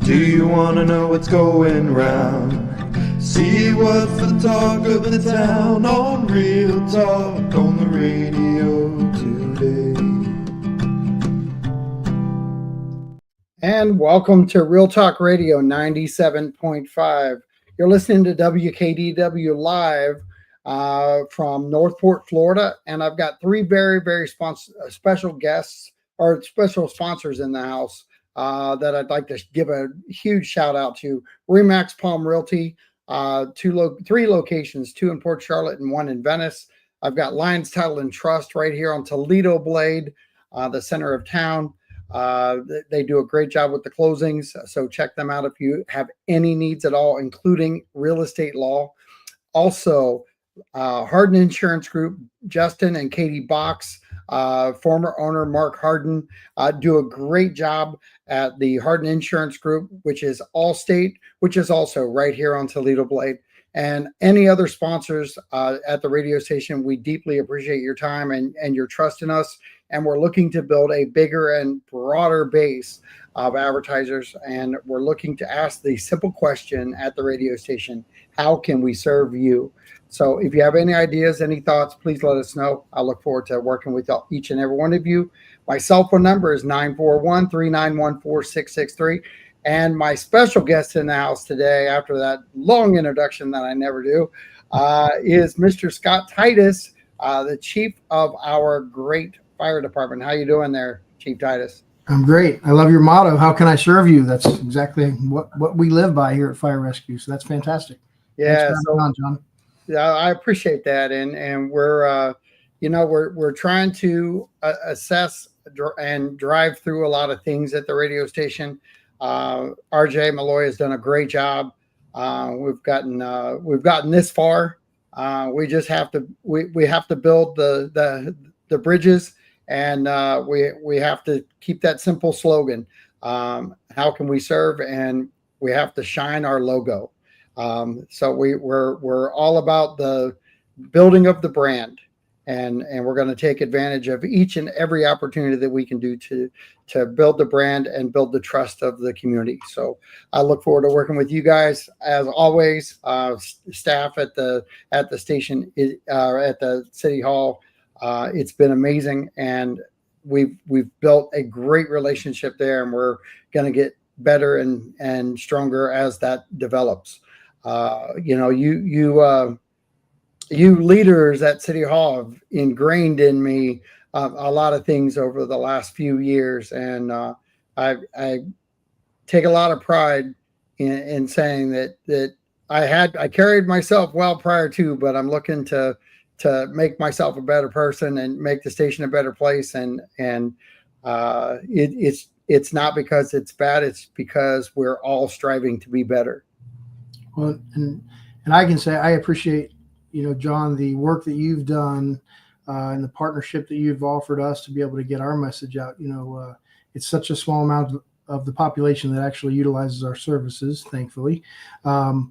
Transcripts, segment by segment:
Do you want to know what's going round? See what's the talk of the town on Real Talk on the radio today. And welcome to Real Talk Radio 97.5. You're listening to WKDW Live from Northport, Florida. And I've got three very, very special guests or special sponsors in the house that I'd like to give a huge shout out to. Remax Palm Realty, three locations, two in Port Charlotte and one in Venice. I've got Lions Title and Trust right here on Toledo Blade, the center of town. They do a great job with the closings, so check them out if you have any needs at all, including real estate law. Also, Hardin Insurance Group, Justin and Katie Box, former owner Mark Hardin, do a great job at the Hardin Insurance Group, which is Allstate, which is also right here on Toledo Blade. And any other sponsors at the radio station, we deeply appreciate your time and your trust in us. And we're looking to build a bigger and broader base of advertisers. And we're looking to ask the simple question at the radio station: how can we serve you? So if you have any ideas, any thoughts, please let us know. I look forward to working with each and every one of you. My cell phone number is 941-391-4663. And my special guest in the house today, after that long introduction that I never do, is Mr. Scott Titus, the chief of our great fire department. How you doing there, Chief Titus? I'm great. I love your motto. How can I serve you? That's exactly what we live by here at Fire Rescue. So that's fantastic. Yeah, Thanks for having me on, John. Yeah, I appreciate that, and we're trying to assess and drive through a lot of things at the radio station. RJ Malloy has done a great job. We've gotten this far. We just have to we have to build the bridges, and we have to keep that simple slogan. How can we serve? And we have to shine our logo. So we're all about the building of the brand, and we're going to take advantage of each and every opportunity that we can do to build the brand and build the trust of the community. So I look forward to working with you guys as always. Staff at the station, at the City Hall. It's been amazing, and we've built a great relationship there, and we're going to get better and stronger as that develops. You leaders at City Hall have ingrained in me a lot of things over the last few years, and I take a lot of pride in saying that I carried myself well prior to, but I'm looking to make myself a better person and make the station a better place, and it's not because it's bad, it's because we're all striving to be better. Well, and I can say I appreciate, John, the work that you've done and the partnership that you've offered us to be able to get our message out. It's such a small amount of the population that actually utilizes our services, thankfully. That's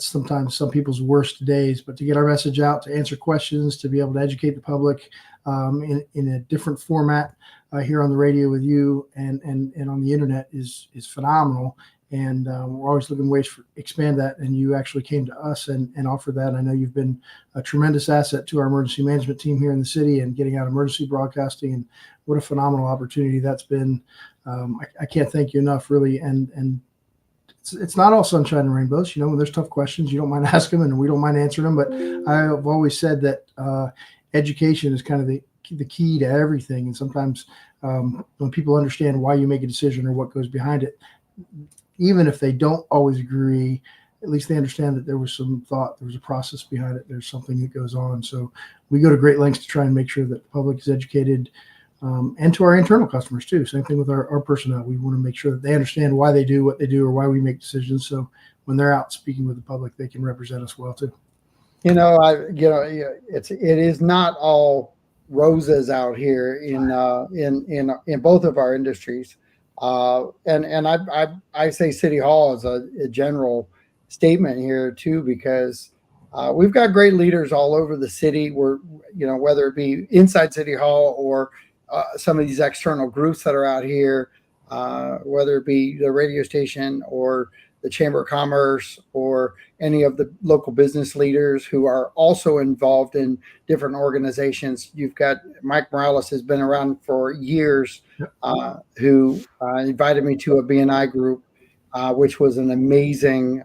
sometimes some people's worst days, but to get our message out, to answer questions, to be able to educate the public in a different format here on the radio with you and on the internet is phenomenal. And we're always looking ways to expand that. And you actually came to us and offered that. I know you've been a tremendous asset to our emergency management team here in the city and getting out emergency broadcasting. And what a phenomenal opportunity that's been. I can't thank you enough, really. And it's not all sunshine and rainbows. When there's tough questions, you don't mind asking them, and we don't mind answering them. But I've always said that education is kind of the key to everything. And sometimes when people understand why you make a decision or what goes behind it, even if they don't always agree, at least they understand that there was some thought, there was a process behind it, there's something that goes on. So we go to great lengths to try and make sure that the public is educated, and to our internal customers too. Same thing with our personnel. We want to make sure that they understand why they do what they do or why we make decisions. So when they're out speaking with the public, they can represent us well too. It is not all roses out here in both of our industries. And I say City Hall as a general statement here too, because we've got great leaders all over the city. We're, whether it be inside City Hall or some of these external groups that are out here, whether it be the radio station or the Chamber of Commerce or any of the local business leaders who are also involved in different organizations. You've got Mike Morales has been around for years, who invited me to a BNI group, which was an amazing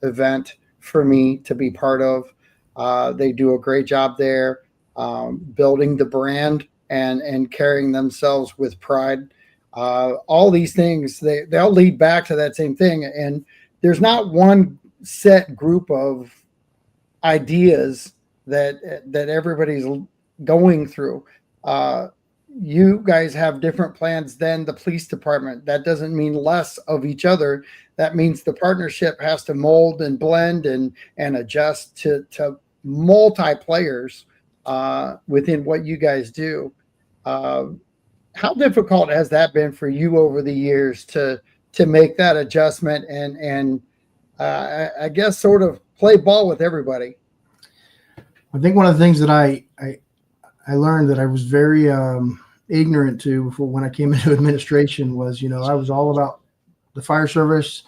event for me to be part of. They do a great job there, building the brand and carrying themselves with pride. All these things, they'll lead back to that same thing. And there's not one set group of ideas that everybody's going through. You guys have different plans than the police department. That doesn't mean less of each other. That means the partnership has to mold and blend and adjust to multi players within what you guys do. How difficult has that been for you over the years to make that adjustment and I guess sort of play ball with everybody? I think one of the things that I learned that I was very ignorant to before when I came into administration was, I was all about the fire service,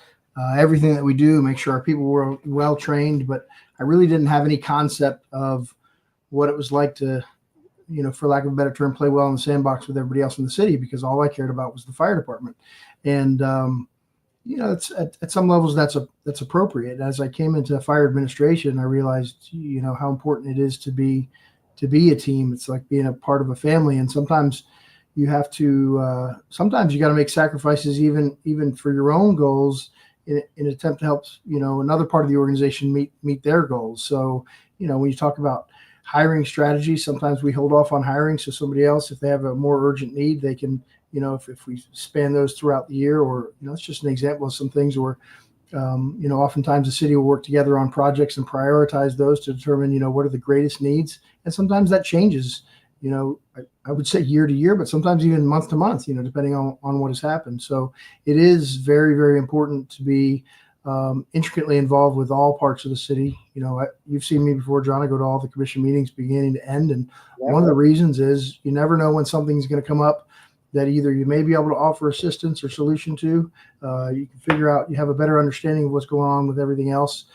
everything that we do, make sure our people were well trained, but I really didn't have any concept of what it was like to, for lack of a better term, play well in the sandbox with everybody else in the city, because all I cared about was the fire department. And, it's at some levels that's appropriate. As I came into fire administration, I realized, how important it is to be a team. It's like being a part of a family. And sometimes you have to, sometimes you got to make sacrifices even for your own goals in an attempt to help, another part of the organization meet their goals. So, when you talk about hiring strategy, sometimes we hold off on hiring so somebody else, if they have a more urgent need, they can, if we span those throughout the year, or, it's just an example of some things where, oftentimes the city will work together on projects and prioritize those to determine, what are the greatest needs. And sometimes that changes, I would say year to year, but sometimes even month to month, depending on what has happened. So it is very, very important to be intricately involved with all parts of the city. You've seen me before, John. I go to all the commission meetings beginning to end. And one of the reasons is you never know when something's going to come up that either you may be able to offer assistance or solution to. You can figure out, you have a better understanding of what's going on with everything else.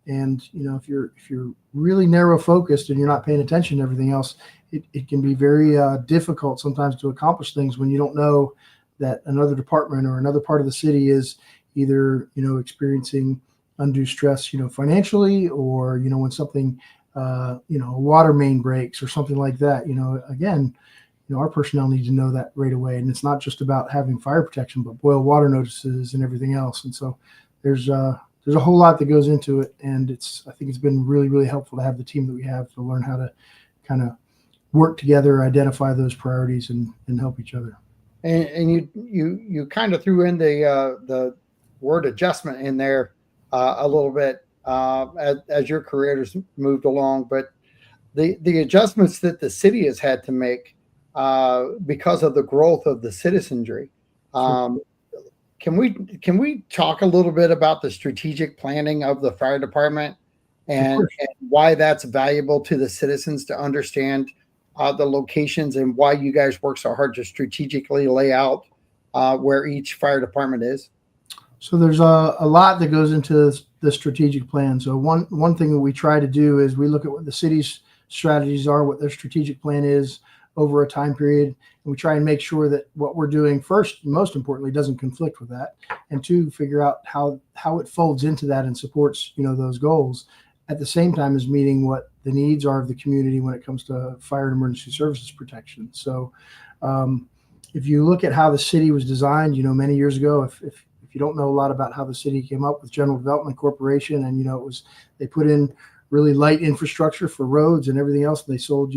And, if you're really narrow focused and you're not paying attention to everything else, it can be very difficult sometimes to accomplish things when you don't know that another department or another part of the city is either, experiencing undue stress, financially, or, when something, a water main breaks or something like that, again, our personnel need to know that right away. And it's not just about having fire protection, but boil water notices and everything else. And so there's a whole lot that goes into it. And I think it's been really, really helpful to have the team that we have to learn how to kind of work together, identify those priorities and help each other. And you kind of threw in the word adjustment in there a little bit as your career has moved along, but the adjustments that the city has had to make because of the growth of the citizenry. Can we talk a little bit about the strategic planning of the fire department and why that's valuable to the citizens to understand the locations and why you guys work so hard to strategically lay out where each fire department is? So there's a lot that goes into the strategic plan. So one thing that we try to do is we look at what the city's strategies are, what their strategic plan is over a time period, and we try and make sure that what we're doing, first, most importantly, doesn't conflict with that, and two, figure out how it folds into that and supports those goals, at the same time as meeting what the needs are of the community when it comes to fire and emergency services protection. So if you look at how the city was designed, many years ago, if you don't know a lot about how the city came up with General Development Corporation, and they put in really light infrastructure for roads and everything else, and they sold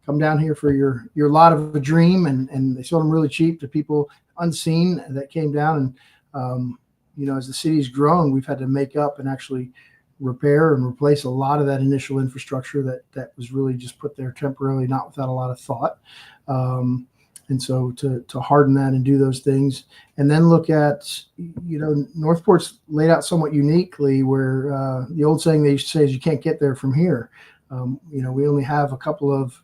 come down here for your lot of a dream, and they sold them really cheap to people unseen that came down. And as the city's grown, we've had to make up and actually repair and replace a lot of that initial infrastructure that was really just put there temporarily, not without a lot of thought. And so to harden that and do those things, and then look at, Northport's laid out somewhat uniquely, where the old saying they used to say is you can't get there from here. We only have a couple of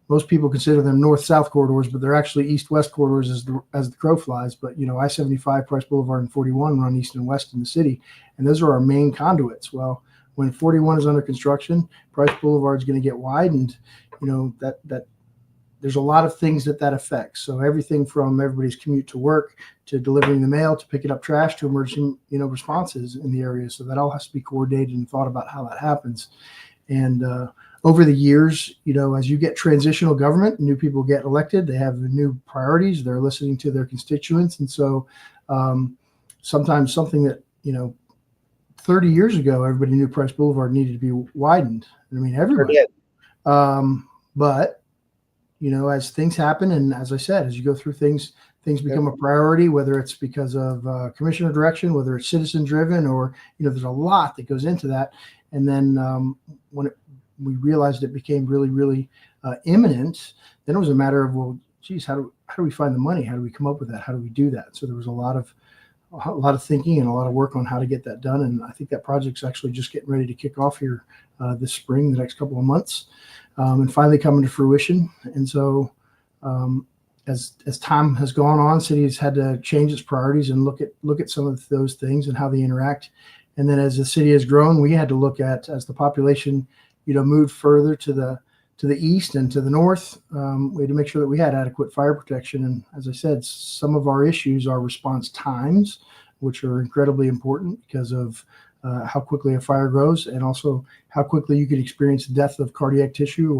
most people consider them north-south corridors, but they're actually east-west corridors as the crow flies. But, I-75, Price Boulevard, and 41 run east and west in the city, and those are our main conduits. Well, when 41 is under construction, Price Boulevard is going to get widened. That there's a lot of things that affects. So everything from everybody's commute to work, to delivering the mail, to picking up trash, to emergency, responses in the area. So that all has to be coordinated and thought about how that happens. And over the years, as you get transitional government, new people get elected, they have new priorities, they're listening to their constituents. And so sometimes something that, 30 years ago, everybody knew Price Boulevard needed to be widened. I mean, everybody. But, as things happen, and as I said, as you go through things become a priority, whether it's because of commissioner direction, whether it's citizen driven, or, there's a lot that goes into that. And then when we realized it became really, really imminent, then it was a matter of, well, geez, how do we find the money? How do we come up with that? How do we do that? So there was a lot of thinking and a lot of work on how to get that done. And I think that project's actually just getting ready to kick off here this spring, the next couple of months, and finally coming to fruition. And so as time has gone on, cities had to change its priorities and look at some of those things and how they interact. And then as the city has grown, we had to look at, as the population, moved further to the east and to the north, we had to make sure that we had adequate fire protection. And as I said, some of our issues are response times, which are incredibly important because of how quickly a fire grows, and also how quickly you could experience the death of cardiac tissue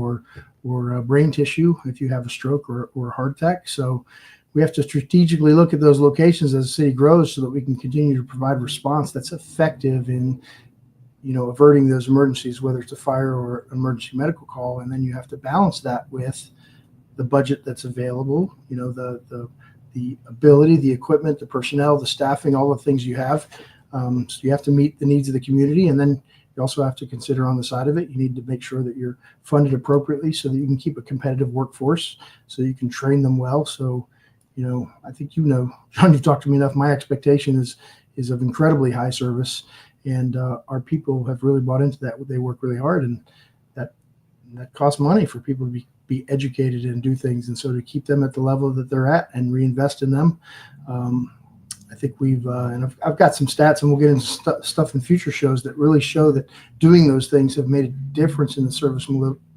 or brain tissue if you have a stroke or a heart attack. So we have to strategically look at those locations as the city grows so that we can continue to provide response that's effective in, averting those emergencies, whether it's a fire or an emergency medical call. And then you have to balance that with the budget that's available, the ability, the equipment, the personnel, the staffing, all the things you have. So you have to meet the needs of the community. And then you also have to consider on the side of it, you need to make sure that you're funded appropriately so that you can keep a competitive workforce, so you can train them well. So, I think, John, you've talked to me enough. My expectation is of incredibly high service, and our people have really bought into that. They work really hard, and that costs money for people to be educated and do things. And so to keep them at the level that they're at and reinvest in them, I think we've, and I've got some stats, and we'll get into stuff in future shows that really show that doing those things have made a difference in the service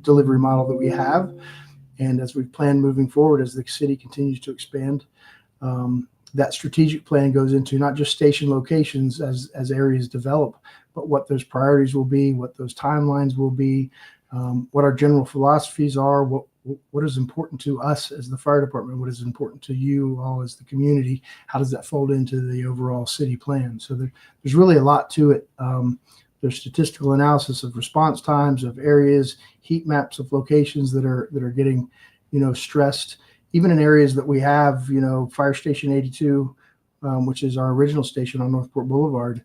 delivery model that we have. And as we've planned moving forward, as the city continues to expand, that strategic plan goes into not just station locations as areas develop, but what those priorities will be, what those timelines will be, what our general philosophies are, what is important to us as the fire department, what is important to you all as the community, how does that fold into the overall city plan? So there's really a lot to it. There's statistical analysis of response times, of areas, heat maps of locations that are getting, stressed, even in areas that we have, Fire Station 82, which is our original station on Northport Boulevard.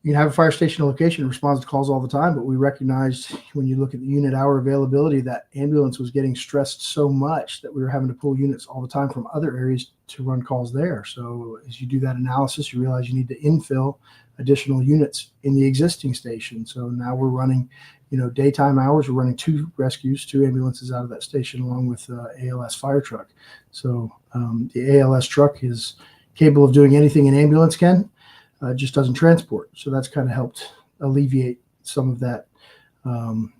You can have a fire station location that responds to calls all the time, but we recognized when you look at the unit hour availability, that ambulance was getting stressed so much that we were having to pull units all the time from other areas to run calls there. So as you do that analysis, you realize you need to infill additional units in the existing station. So now we're running, daytime hours, we're running 2 rescues, 2 ambulances out of that station, along with ALS fire truck. So the ALS truck is capable of doing anything an ambulance can. Just doesn't transport. So that's kind of helped alleviate some of that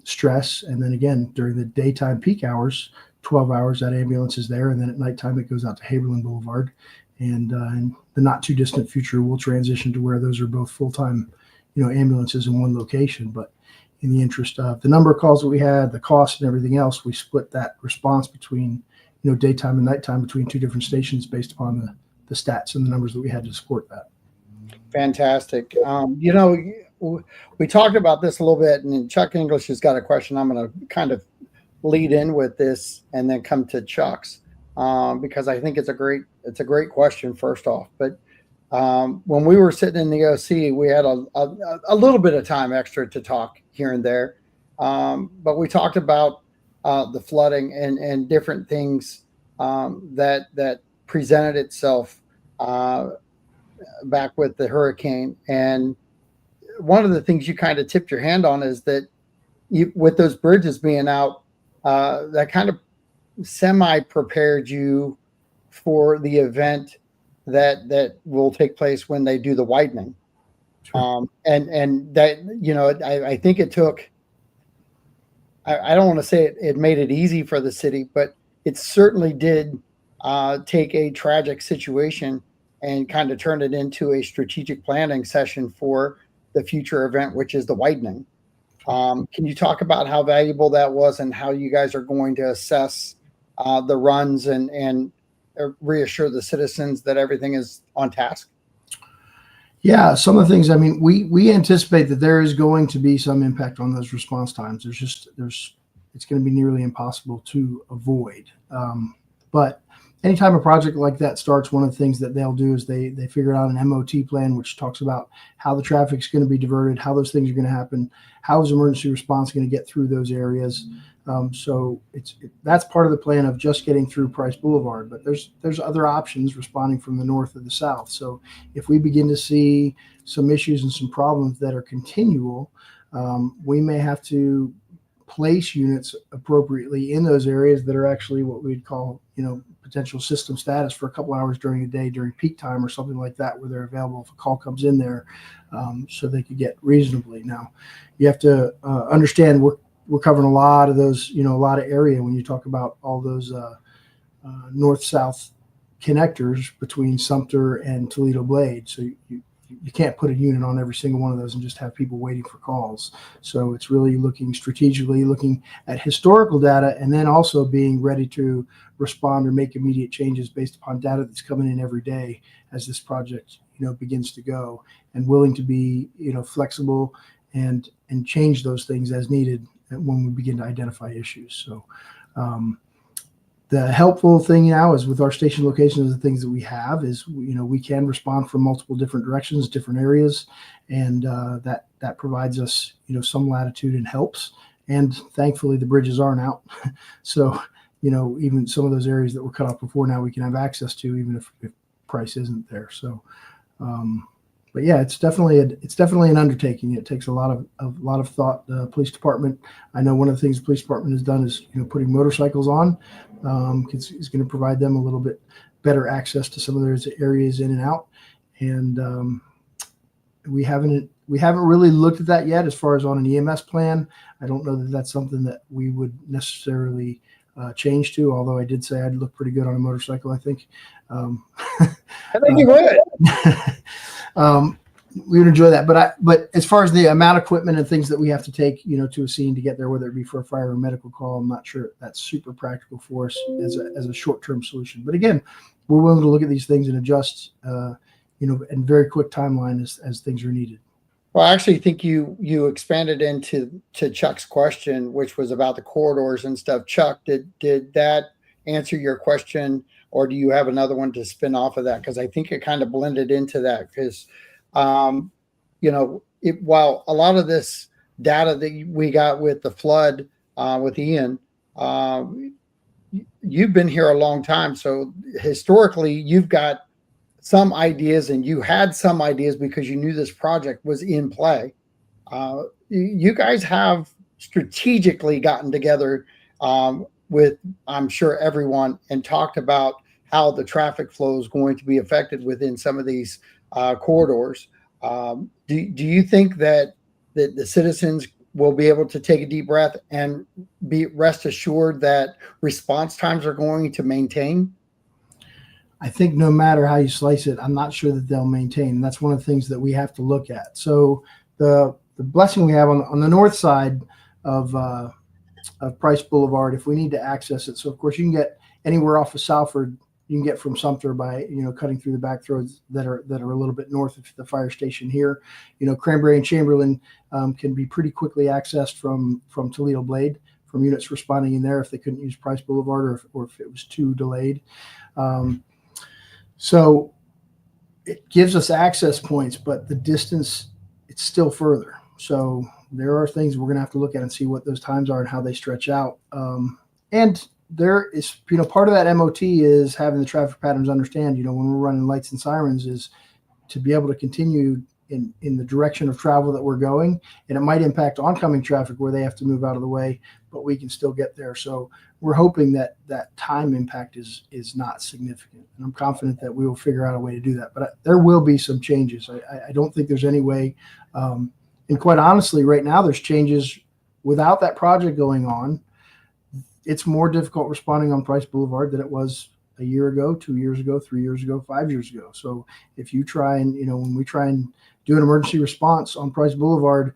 stress. And then again, during the daytime peak hours, 12 hours, that ambulance is there. And then at nighttime, it goes out to Haberlin Boulevard. And in the not too distant future, we'll transition to where those are both full-time, ambulances in one location. But in the interest of the number of calls that we had, the cost and everything else, we split that response between, daytime and nighttime between 2 different stations based upon the stats and the numbers that we had to support that. Fantastic. We talked about this a little bit, and Chuck English has got a question. I'm going to kind of lead in with this and then come to Chuck's because I think it's a great question first off. But when we were sitting in the OC, we had a little bit of time extra to talk here and there. But we talked about the flooding and different things that presented itself back with the hurricane. And one of the things you kind of tipped your hand on is that with those bridges being out that kind of semi prepared you for the event that will take place when they do the widening. Sure. And that, I think it took, I don't want to say it made it easy for the city, but it certainly did take a tragic situation and kind of turn it into a strategic planning session for the future event, which is the widening. Can you talk about how valuable that was and how you guys are going to assess the runs and reassure the citizens that everything is on task? Yeah, some of the things. I mean, we anticipate that there is going to be some impact on those response times. It's going to be nearly impossible to avoid. But anytime a project like that starts, one of the things that they'll do is they figure out an MOT plan, which talks about how the traffic's going to be diverted, how those things are going to happen, how is emergency response going to get through those areas. So that's part of the plan of just getting through Price Boulevard. But there's other options responding from the north or the south. So if we begin to see some issues and some problems that are continual, we may have to place units appropriately in those areas that are actually what we'd call, potential system status for a couple hours during the day during peak time or something like that, where they're available if a call comes in there, so they could get reasonably. Now, you have to understand we're covering a lot of those, a lot of area when you talk about all those north-south connectors between Sumter and Toledo Blade. So you can't put a unit on every single one of those and just have people waiting for calls. So it's really looking strategically, looking at historical data, and then also being ready to respond or make immediate changes based upon data that's coming in every day as this project, begins to go, and willing to be, flexible and change those things as needed when we begin to identify issues. So the helpful thing now is with our station locations, the things that we have is, we can respond from multiple different directions, different areas, and that provides us, some latitude and helps. And thankfully, the bridges aren't out. So, even some of those areas that were cut off before, now we can have access to, even if price isn't there. So, but yeah, it's definitely an undertaking. It takes a lot of thought. The police department, I know one of the things the police department has done is, putting motorcycles on. It's going to provide them a little bit better access to some of those areas in and out. And we haven't really looked at that yet as far as on an EMS plan. I don't know that that's something that we would necessarily change to, although I did say I'd look pretty good on a motorcycle, I think. I think you would. We would enjoy that, but as far as the amount of equipment and things that we have to take, to a scene to get there, whether it be for a fire or medical call, I'm not sure that's super practical for us as a short-term solution. But again, we're willing to look at these things and adjust, in very quick timeline as things are needed. Well, I actually think you expanded into Chuck's question, which was about the corridors and stuff. Chuck, did that answer your question, or do you have another one to spin off of that? Because I think it kind of blended into that. Because while a lot of this data that we got with the flood with Ian, you've been here a long time, so historically you've got some ideas, and you had some ideas because you knew this project was in play. You guys have strategically gotten together with, I'm sure, everyone, and talked about how the traffic flow is going to be affected within some of these corridors. Do you think that the citizens will be able to take a deep breath and be rest assured that response times are going to maintain? I think no matter how you slice it, I'm not sure that they'll maintain. And that's one of the things that we have to look at. So the blessing we have on the north side of Price Boulevard, if we need to access it. So of course you can get anywhere off of Salford. You can get from Sumter by, cutting through the back roads that are a little bit north of the fire station here. Cranberry and Chamberlain can be pretty quickly accessed from Toledo Blade, from units responding in there if they couldn't use Price Boulevard or if it was too delayed. So it gives us access points, but the distance, it's still further. So there are things we're going to have to look at and see what those times are and how they stretch out. And there is, part of that MOT is having the traffic patterns understand, when we're running lights and sirens, is to be able to continue in the direction of travel that we're going, and it might impact oncoming traffic where they have to move out of the way, but we can still get there. So we're hoping that that time impact is not significant, and I'm confident that we will figure out a way to do that. But there will be some changes. I don't think there's any way, and quite honestly, right now there's changes without that project going on. It's more difficult responding on Price Boulevard than it was a year ago, 2 years ago, 3 years ago, 5 years ago. So if you try and, when we try and do an emergency response on Price Boulevard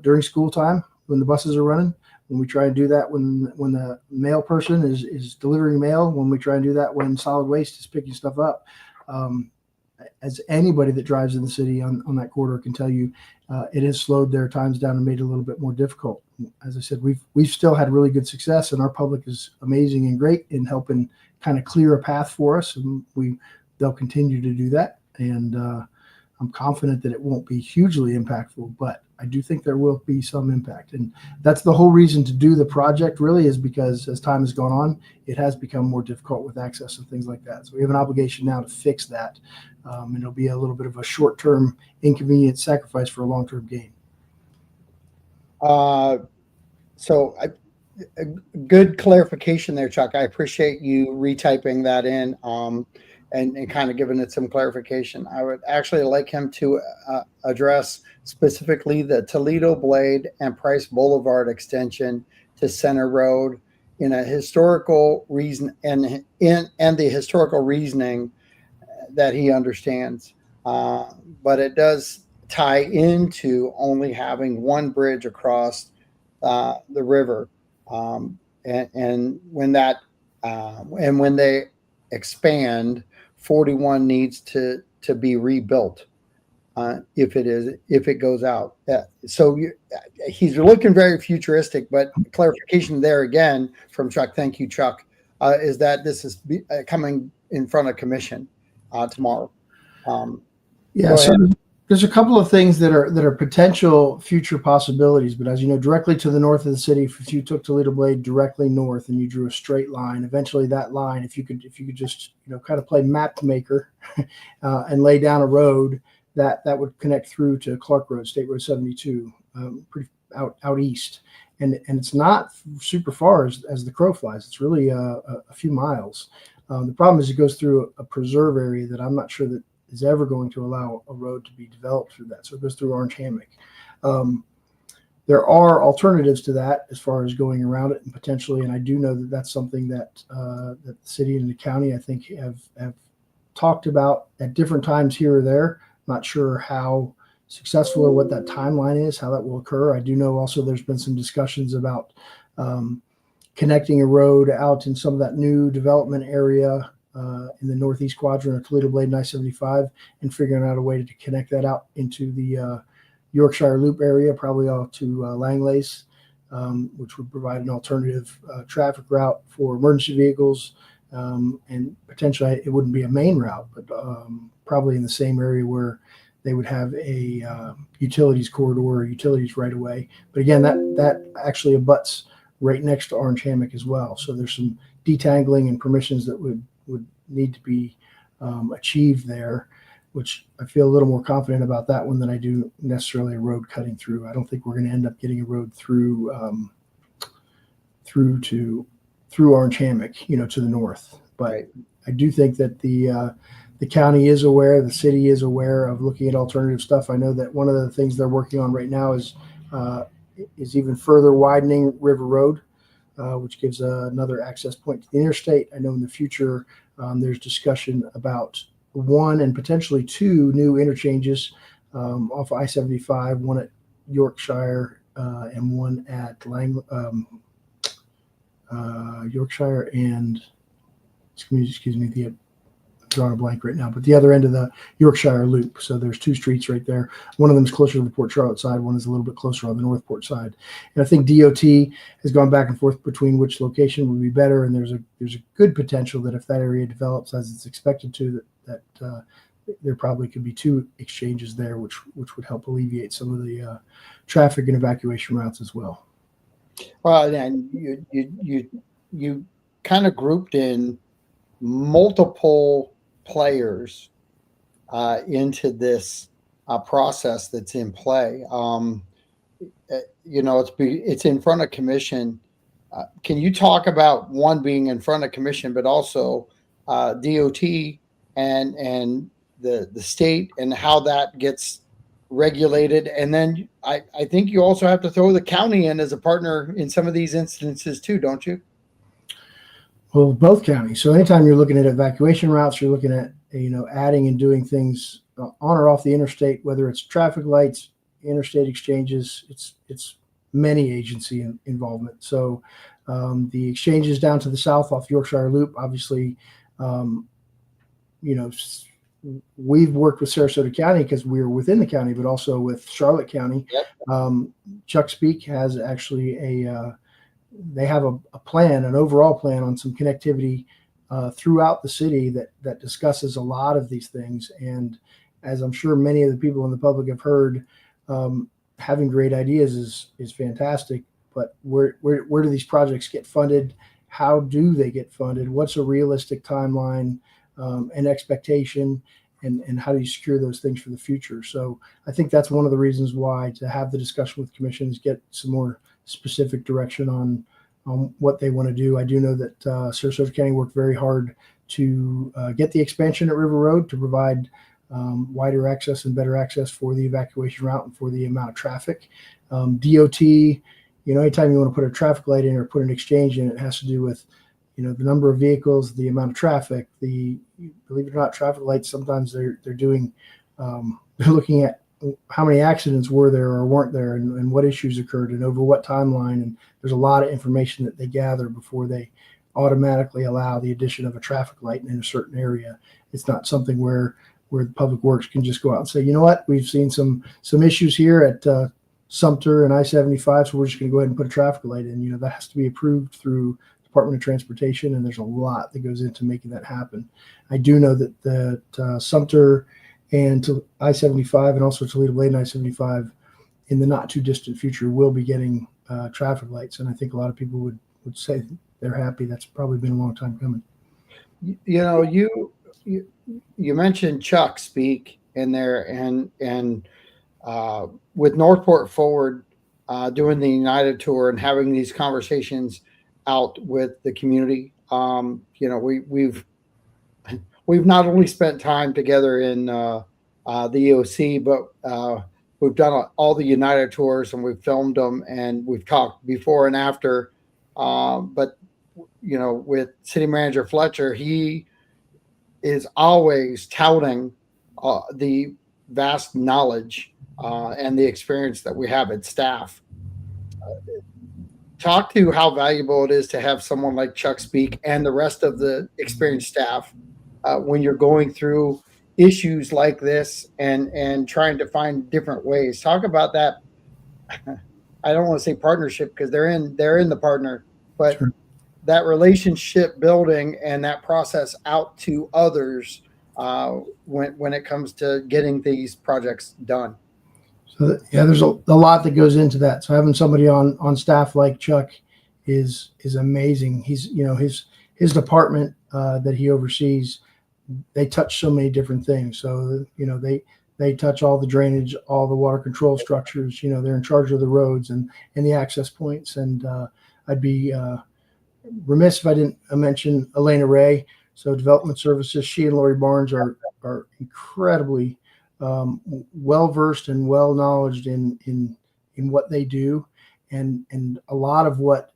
during school time, when the buses are running, when we try and do that when the mail person is delivering mail, when we try and do that when solid waste is picking stuff up, as anybody that drives in the city on that corridor can tell you, it has slowed their times down and made it a little bit more difficult. As I said, we've still had really good success, and our public is amazing and great in helping kind of clear a path for us, and they'll continue to do that. And I'm confident that it won't be hugely impactful, but I do think there will be some impact. And that's the whole reason to do the project, really, is because as time has gone on, it has become more difficult with access and things like that. So we have an obligation now to fix that. And it'll be a little bit of a short-term inconvenience sacrifice for a long-term gain. So a good clarification there, Chuck. I appreciate you retyping that in and kind of giving it some clarification. I would actually like him to address specifically the Toledo Blade and Price Boulevard extension to Center Road in a historical reason and the historical reasoning that he understands. But it does tie into only having one bridge across the river. And when they expand, 41 needs to be rebuilt if it goes out. So he's looking very futuristic, but clarification there again from Chuck. Thank you, Chuck. Is that this is coming in front of commission tomorrow? Yeah. So there's a couple of things that are potential future possibilities, but as you know, directly to the north of the city, if you took Toledo Blade directly north and you drew a straight line, eventually that line, if you could just kind of play map maker and lay down a road that would connect through to Clark Road, State Road 72, pretty out east, and it's not super far as the crow flies. It's really a few miles. The problem is it goes through a preserve area that I'm not sure that is ever going to allow a road to be developed through that. So it goes through Orange Hammock. There are alternatives to that as far as going around it and potentially, and I do know that that's something that the city and the county, I think, have talked about at different times here or there. Not sure how successful or what that timeline is, how that will occur. I do know also there's been some discussions about connecting a road out in some of that new development area in the northeast quadrant of Toledo Blade and I-75, and figuring out a way to connect that out into the Yorkshire Loop area, probably out to Langleys, which would provide an alternative traffic route for emergency vehicles, and potentially it wouldn't be a main route, but probably in the same area where they would have a utilities corridor or utilities right away. But again, that actually abuts right next to Orange Hammock as well. So there's some detangling and permissions that would need to be achieved there, which I feel a little more confident about that one than I do necessarily a road cutting through. I don't think we're going to end up getting a road through Orange Hammock, to the north. But I do think that the county is aware, the city is aware of looking at alternative stuff. I know that one of the things they're working on right now is even further widening River Road, which gives another access point to the interstate. I know in the future there's discussion about one and potentially two new interchanges off I-75, one at Yorkshire and one at Yorkshire and excuse me, I'm drawing a blank right now, but the other end of the Yorkshire Loop. So there's two streets right there. One of them is closer to the Port Charlotte side. One is a little bit closer on the Northport side. And I think DOT has gone back and forth between which location would be better. And there's a good potential that if that area develops as it's expected to, that there probably could be two exchanges there, which would help alleviate some of the traffic and evacuation routes as well. Well, and you kind of grouped in multiple players into this process that's in play. It's in front of commission. Can you talk about one being in front of commission, but also DOT and the state and how that gets regulated? And then I think you also have to throw the county in as a partner in some of these instances too, don't you? Well, both counties. So anytime you're looking at evacuation routes, you're looking at, adding and doing things on or off the interstate, whether it's traffic lights, interstate exchanges, it's many agency involvement. So the exchanges down to the south off Yorkshire Loop, obviously, we've worked with Sarasota County because we're within the county, but also with Charlotte County. Yep. Chuck Speak has actually they have a plan, an overall plan on some connectivity throughout the city that discusses a lot of these things. And as I'm sure many of the people in the public have heard, having great ideas is fantastic. But where do these projects get funded? How do they get funded? What's a realistic timeline and expectation? And how do you secure those things for the future? So I think that's one of the reasons why to have the discussion with commissions, get some more specific direction on what they want to do. I do know that Sarasota County worked very hard to get the expansion at River Road to provide wider access and better access for the evacuation route and for the amount of traffic. DOT, anytime you want to put a traffic light in or put an exchange in, it has to do with the number of vehicles, the amount of traffic, believe it or not, traffic lights, sometimes they're doing, they're looking at how many accidents were there or weren't there and what issues occurred and over what timeline. And there's a lot of information that they gather before they automatically allow the addition of a traffic light in a certain area. It's not something where the public works can just go out and say, you know what, we've seen some issues here at Sumter and I-75, so we're just going to go ahead and put a traffic light in. That has to be approved through Department of Transportation, and there's a lot that goes into making that happen. I do know that Sumter and to I-75 and also Toledo Blade and I-75 in the not too distant future will be getting traffic lights, and I think a lot of people would say they're happy. That's probably been a long time coming. You mentioned Chuck Speak in there, and with Northport Forward doing the United Tour and having these conversations out with the community. We've not only spent time together in the EOC, but we've done all the United Tours and we've filmed them and we've talked before and after. But with City Manager Fletcher, he is always touting the vast knowledge and the experience that we have at staff. Talk to how valuable it is to have someone like Chuck Speak and the rest of the experienced staff when you're going through issues like this and trying to find different ways. Talk about that. I don't want to say partnership because they're in the partner, but sure, that relationship building and that process out to others when it comes to getting these projects done. So there's a lot that goes into that. So having somebody on staff like Chuck is amazing. He's his department that he oversees, they touch so many different things. So they touch all the drainage, all the water control structures. They're in charge of the roads and the access points. And I'd be remiss if I didn't mention Elena Ray. So Development Services, she and Lori Barnes are incredibly well-versed and well-knowledged in what they do. And a lot of what,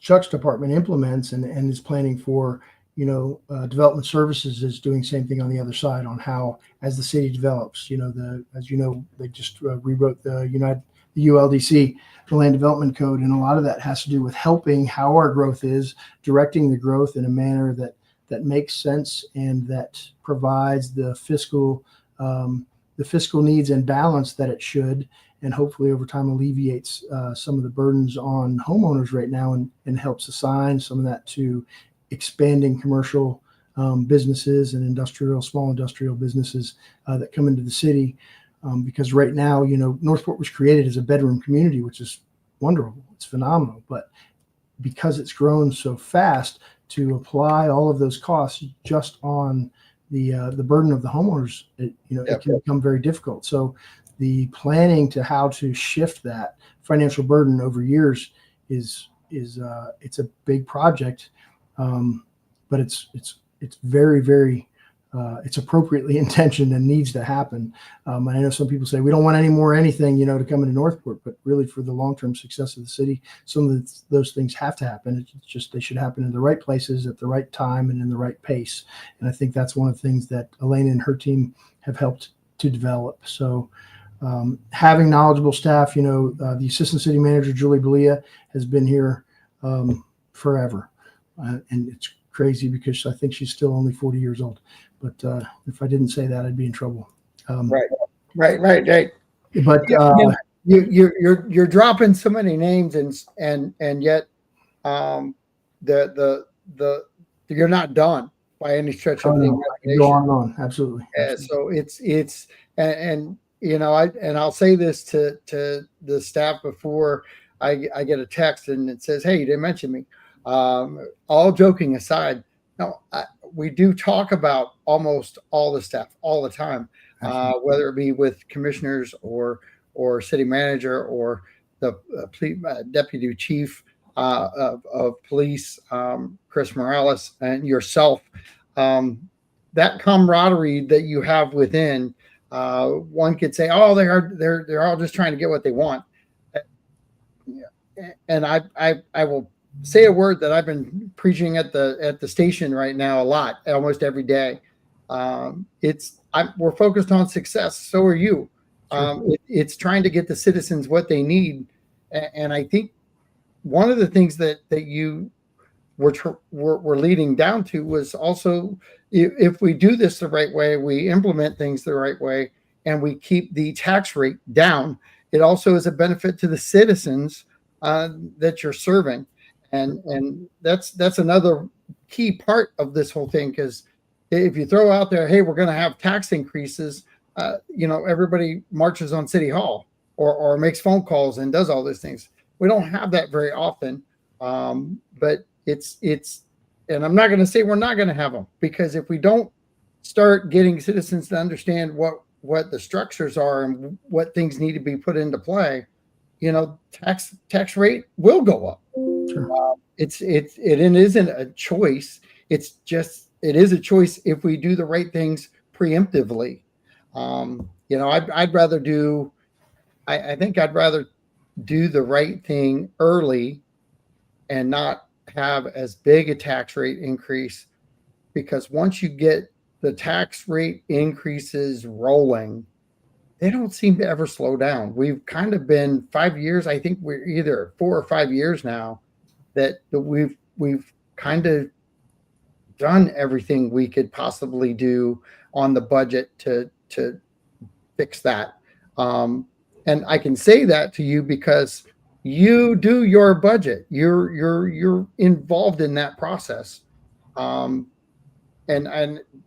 Chuck's department implements and is planning for, Development Services is doing the same thing on the other side on how, as the city develops, they just rewrote the ULDC, the Land Development Code. And a lot of that has to do with helping how our growth is, directing the growth in a manner that makes sense and that provides the fiscal needs and balance that it should, and hopefully over time alleviates some of the burdens on homeowners right now and helps assign some of that to expanding commercial businesses and small industrial businesses that come into the city. Because right now, Northport was created as a bedroom community, which is wonderful. It's phenomenal. But because it's grown so fast, to apply all of those costs just on the burden of the homeowners, it Yep. can become very difficult. So the planning to how to shift that financial burden over years is it's a big project, but it's very, very it's appropriately intentioned and needs to happen. And I know some people say we don't want any more anything to come into Northport, but really for the long-term success of the city, some of those things have to happen. It's just they should happen in the right places at the right time and in the right pace. And I think that's one of the things that Elena and her team have helped to develop. So having knowledgeable staff, the assistant city manager, Julie Belia, has been here forever. And it's crazy because I think she's still only 40 years old. But if I didn't say that, I'd be in trouble. Right. But you're dropping so many names and yet the you're not done by any stretch of the imagination. Go on and on. Absolutely. So it's I'll say this to the staff before I get a text and it says, "Hey, you didn't mention me." All joking aside, no, we do talk about almost all the staff all the time, whether it be with commissioners or city manager or the deputy chief of police, Chris Morales, and yourself. That camaraderie that you have within, one could say, "Oh, they're all just trying to get what they want," and I will say a word that I've been preaching at the station right now a lot, almost every day. We're focused on success. So are you. Sure. It's trying to get the citizens what they need, and I think one of the things that you were leading down to was also if we do this the right way, we implement things the right way, and we keep the tax rate down. It also is a benefit to the citizens that you're serving. And that's another key part of this whole thing, because if you throw out there, "Hey, we're going to have tax increases," everybody marches on City Hall or makes phone calls and does all those things. We don't have that very often, but it's and I'm not going to say we're not going to have them, because if we don't start getting citizens to understand what the structures are and what things need to be put into play, tax rate will go up. Sure. It isn't a choice. It is a choice if we do the right things preemptively. I'd rather do the right thing early and not have as big a tax rate increase, because once you get the tax rate increases rolling, they don't seem to ever slow down. We've kind of been 5 years. I think we're either 4 or 5 years now that we've kind of done everything we could possibly do on the budget to fix that. And I can say that to you because you do your budget. You're involved in that process. And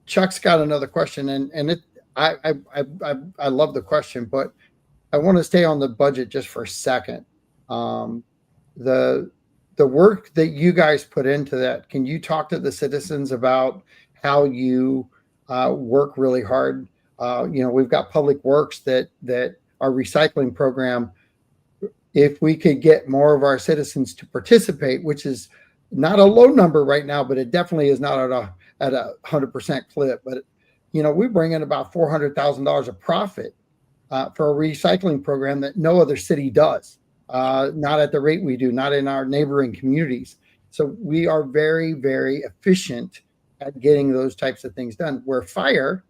Chuck's got another question, and I love the question, but I want to stay on the budget just for a second. The work that you guys put into that, can you talk to the citizens about how you work really hard? We've got Public Works that our recycling program. If we could get more of our citizens to participate, which is not a low number right now, but it definitely is not at a 100% clip. But we bring in about $400,000 of profit for a recycling program that no other city does. Not at the rate we do, not in our neighboring communities. So we are very, very efficient at getting those types of things done. Where fire,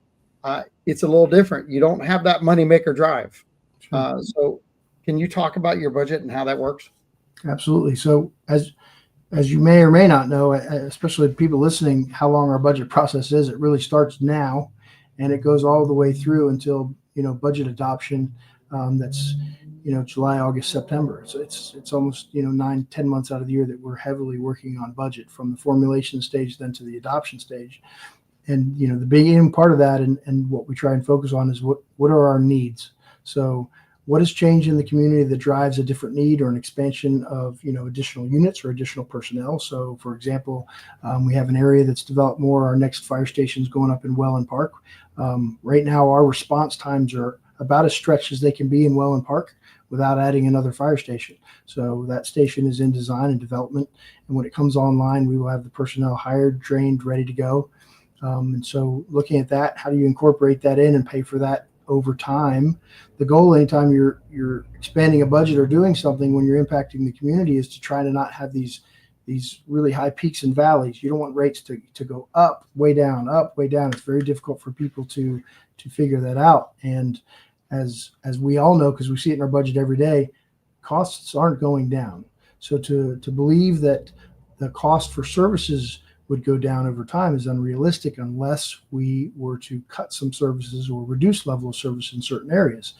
it's a little different. You don't have that moneymaker drive. So can you talk about your budget and how that works? Absolutely. So as you may or may not know, especially people listening, how long our budget process is, it really starts now and it goes all the way through until, budget adoption. That's, July, August, September. So it's almost, 9-10 months out of the year that we're heavily working on budget, from the formulation stage then to the adoption stage. And, the beginning part of that and what we try and focus on is what are our needs? So what has changed in the community that drives a different need or an expansion of, additional units or additional personnel. So, for example, we have an area that's developed more. Our next fire station is going up in Welland Park. Right now, our response times are about as stretched as they can be in Welland Park without adding another fire station. So that station is in design and development. And when it comes online, we will have the personnel hired, trained, ready to go. And so looking at that, how do you incorporate that in and pay for that over time? The goal anytime you're expanding a budget or doing something when you're impacting the community is to try to not have these really high peaks and valleys. You don't want rates to go up, way down, up, way down. It's very difficult for people to figure that out. And as we all know, because we see it in our budget every day, costs aren't going down. So to believe that the cost for services would go down over time is unrealistic unless we were to cut some services or reduce level of service in certain areas.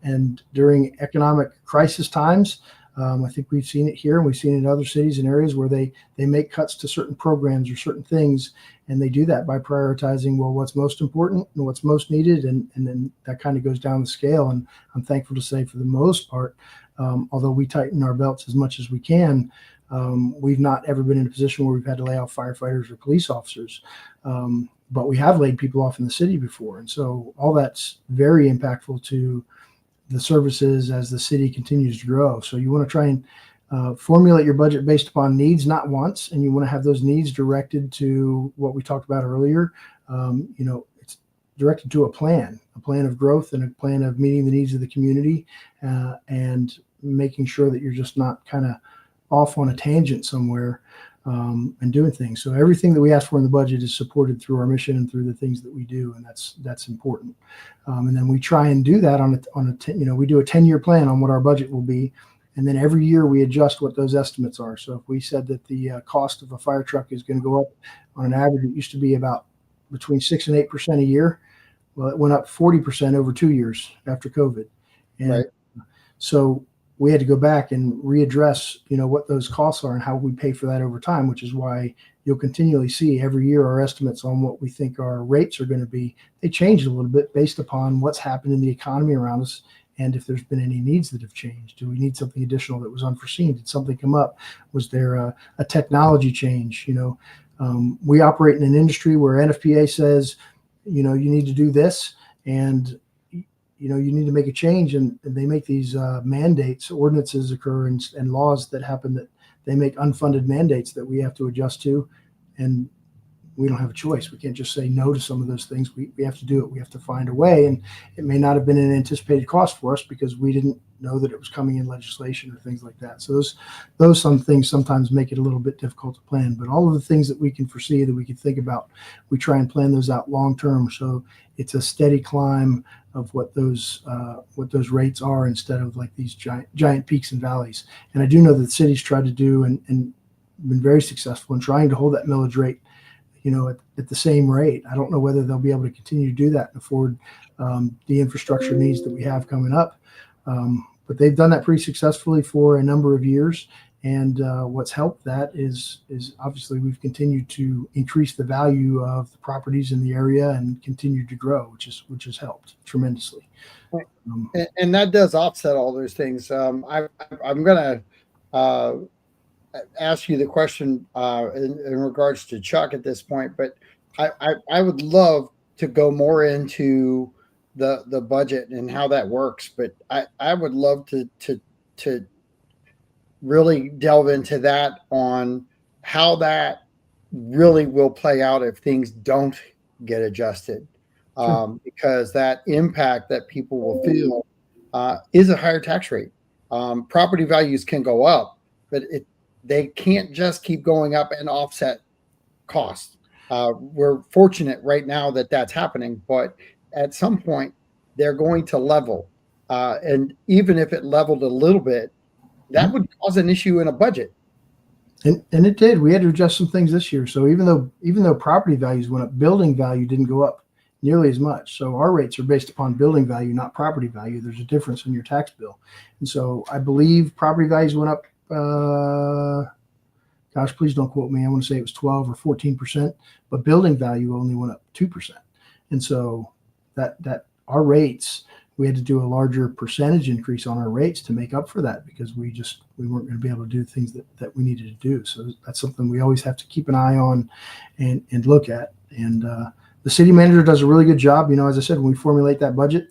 And during economic crisis times, I think we've seen it here, and we've seen it in other cities and areas where they make cuts to certain programs or certain things, and they do that by prioritizing, well, what's most important and what's most needed, and then that kind of goes down the scale. And I'm thankful to say, for the most part, although we tighten our belts as much as we can, we've not ever been in a position where we've had to lay off firefighters or police officers. But we have laid people off in the city before. And so all that's very impactful to the services as the city continues to grow. So you want to try and formulate your budget based upon needs, not wants, and you want to have those needs directed to what we talked about earlier. It's directed to a plan of growth and a plan of meeting the needs of the community, and making sure that you're just not kind of off on a tangent somewhere, and doing things. So everything that we ask for in the budget is supported through our mission and through the things that we do, and that's important. And then we try and do that we do a 10-year plan on what our budget will be, and then every year we adjust what those estimates are. So if we said that the cost of a fire truck is going to go up on an average, it used to be about between 6 and 8% a year. Well, it went up 40% over 2 years after COVID, and Right. So we had to go back and readdress, what those costs are and how we pay for that over time, which is why you'll continually see every year our estimates on what we think our rates are going to be. They change a little bit based upon what's happened in the economy around us and if there's been any needs that have changed. Do we need something additional that was unforeseen? Did something come up? Was there a technology change? We operate in an industry where NFPA says, you need to do this, and you need to make a change, and they make these mandates, ordinances occur, and laws that happen that they make unfunded mandates that we have to adjust to, and we don't have a choice. We can't just say no to some of those things. We have to do it. We have to find a way, and it may not have been an anticipated cost for us because we didn't know that it was coming in legislation or things like that. So those some things sometimes make it a little bit difficult to plan, but all of the things that we can foresee, that we can think about, we try and plan those out long term. So it's a steady climb of what those rates are, instead of like these giant peaks and valleys. And I do know that the city's tried to do and been very successful in trying to hold that millage rate, at the same rate. I don't know whether they'll be able to continue to do that and afford the infrastructure needs that we have coming up. But they've done that pretty successfully for a number of years. And what's helped that is obviously we've continued to increase the value of the properties in the area and continued to grow, which has helped tremendously. And that does offset all those things. I'm going to ask you the question in regards to Chuck at this point, but I would love to go more into the budget and how that works. But I would love to really delve into that, on how that really will play out if things don't get adjusted. Sure. Because that impact that people will feel is a higher tax rate. Property values can go up, but they can't just keep going up and offset costs. We're fortunate right now that that's happening, but at some point they're going to level. And even if it leveled a little bit, that would cause an issue in a budget. And it did. We had to adjust some things this year. So even though property values went up, building value didn't go up nearly as much. So our rates are based upon building value, not property value. There's a difference in your tax bill. And so I believe property values went up, gosh, please don't quote me. I want to say it was 12 or 14%, but building value only went up 2%. And so that our rates we had to do a larger percentage increase on our rates to make up for that, because we weren't going to be able to do things that we needed to do. So that's something we always have to keep an eye on and look at. And the city manager does a really good job. As I said, when we formulate that budget,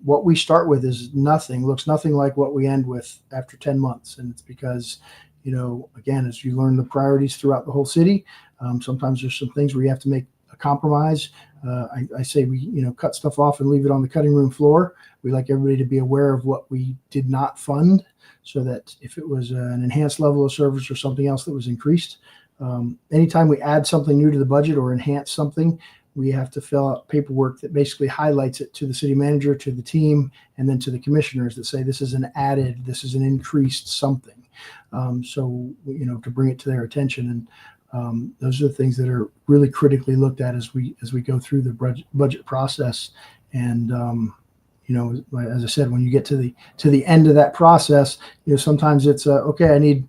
what we start with looks nothing like what we end with after 10 months. And it's because, again, as you learn the priorities throughout the whole city, sometimes there's some things where you have to make a compromise. I say we, cut stuff off and leave it on the cutting room floor. We like everybody to be aware of what we did not fund, so that if it was an enhanced level of service or something else that was increased, anytime we add something new to the budget or enhance something, we have to fill out paperwork that basically highlights it to the city manager, to the team, and then to the commissioners that say this is an increased something. To bring it to their attention. And those are the things that are really critically looked at as we go through the budget process. And as I said, when you get to the end of that process, sometimes it's okay, I need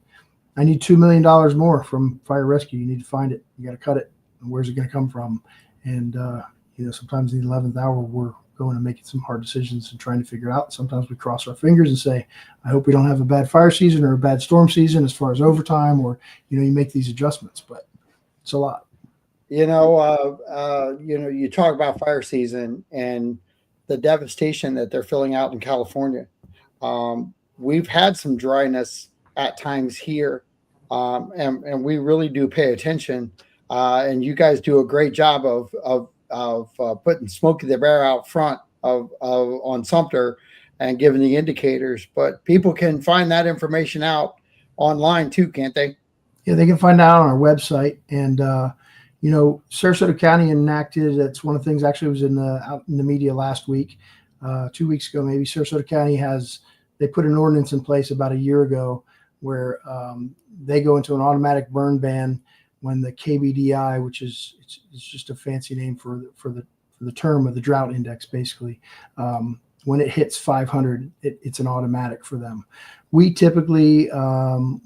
$2 million more from fire rescue. You need to find it. You got to cut it. And where's it going to come from? And sometimes in the 11th hour, we're going and making some hard decisions and trying to figure out. Sometimes we cross our fingers and say, I hope we don't have a bad fire season or a bad storm season as far as overtime, or, you make these adjustments, but it's a lot. You talk about fire season and the devastation that they're filling out in California. We've had some dryness at times here, and we really do pay attention. And you guys do a great job of putting Smokey the Bear out front on Sumter and giving the indicators. But people can find that information out online too, can't they? Yeah, they can find out on our website. And Sarasota County enacted. That's one of the things. Actually, was out in the media last week, 2 weeks ago maybe. Sarasota County they put an ordinance in place about a year ago where they go into an automatic burn ban when the KBDI, which is it's just a fancy name for the term of the drought index, basically, when it hits 500, it's an automatic for them. We typically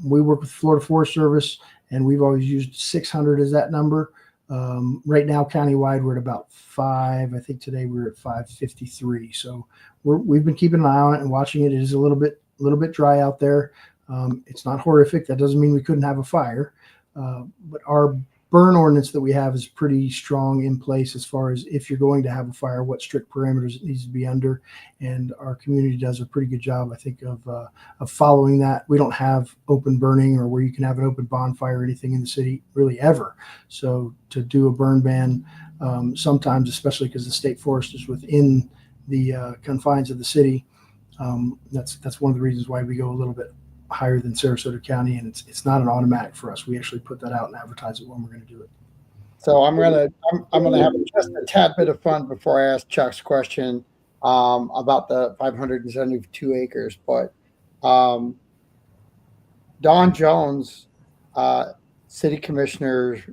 we work with Florida Forest Service, and we've always used 600 as that number. Right now, countywide, we're at about 5. I think today we're at 553. So we've been keeping an eye on it and watching it. It is a little bit dry out there. It's not horrific. That doesn't mean we couldn't have a fire. But our burn ordinance that we have is pretty strong in place as far as if you're going to have a fire, what strict parameters it needs to be under. And our community does a pretty good job, I think, of following that. We don't have open burning or where you can have an open bonfire or anything in the city really ever. So to do a burn ban, sometimes, especially because the state forest is within the confines of the city, that's one of the reasons why we go a little bit higher than Sarasota County, and it's not an automatic for us. We actually put that out and advertise it when we're going to do it. So I'm gonna have just a tad bit of fun before I ask Chuck's question about the 572 acres. But Don Jones, city commissioner,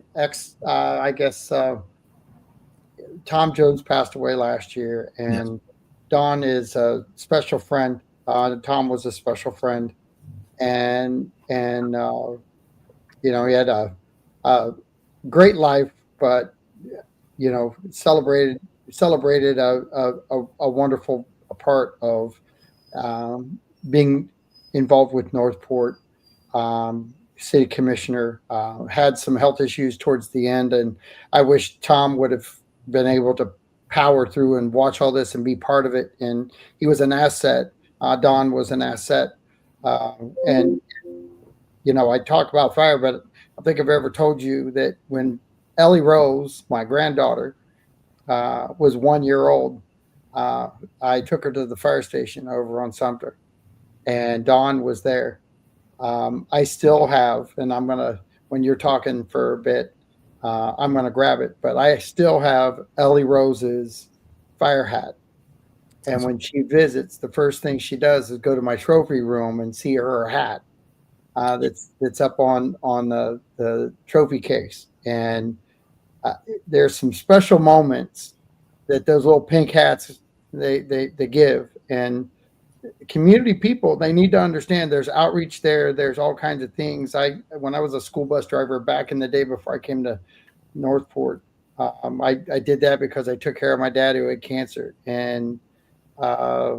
Tom Jones passed away last year, and yes. Don is a special friend. Tom was a special friend. And he had a great life, but celebrated a wonderful part of being involved with Northport. City commissioner, had some health issues towards the end, and I wish Tom would have been able to power through and watch all this and be part of it. And he was an asset. Don was an asset. And I talk about fire, but I think I've ever told you that when Ellie Rose, my granddaughter, was 1 year old, I took her to the fire station over on Sumter, and Don was there. I still have, and I'm going to, when you're talking for a bit, I'm going to grab it, but I still have Ellie Rose's fire hat. And when she visits, the first thing she does is go to my trophy room and see her hat that's up on the trophy case. And there's some special moments that those little pink hats they give. And community people, they need to understand there's outreach there. There's all kinds of things. When I was a school bus driver back in the day before I came to Northport, I did that because I took care of my dad who had cancer. And uh,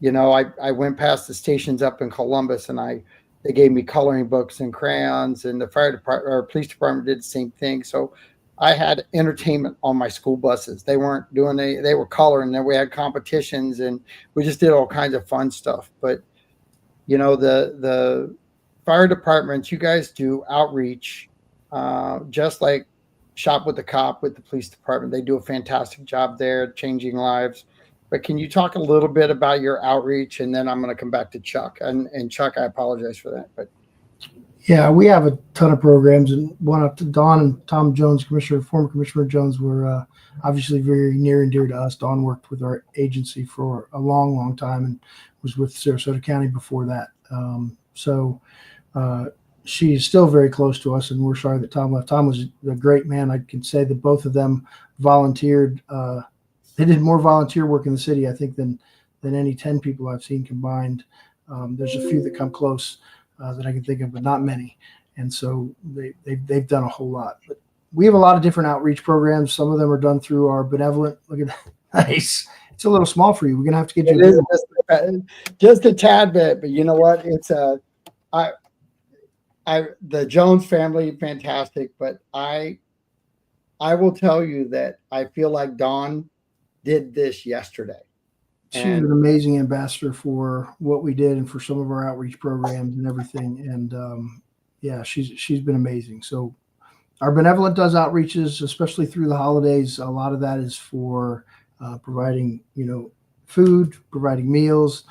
I went past the stations up in Columbus, and they gave me coloring books and crayons, and the fire department or police department did the same thing. So I had entertainment on my school buses. They weren't doing they were coloring, and we had competitions, and we just did all kinds of fun stuff. But the fire departments, you guys do outreach, just like Shop with the Cop with the police department. They do a fantastic job there, changing lives. But can you talk a little bit about your outreach, and then I'm going to come back to Chuck. And Chuck, I apologize for that, but yeah, we have a ton of programs, and one up to Don and Tom Jones, former Commissioner Jones, were obviously very near and dear to us. Don worked with our agency for a long, long time and was with Sarasota County before that. So she's still very close to us, and we're sorry that Tom left. Tom was a great man. I can say that both of them volunteered. They did more volunteer work in the city, I think, than any 10 people I've seen combined. There's a few that come close that I can think of, but not many. And so they've done a whole lot. But we have a lot of different outreach programs. Some of them are done through our benevolent. Look at that. Nice. It's a little small for you. We're gonna have to get you just a tad bit. But you know what? It's the Jones family, fantastic. But I will tell you that I feel like Dawn did this yesterday. She's an amazing ambassador for what we did and for some of our outreach programs and everything. And yeah, she's been amazing. So our benevolent does outreaches, especially through the holidays. A lot of that is for providing, food, providing meals,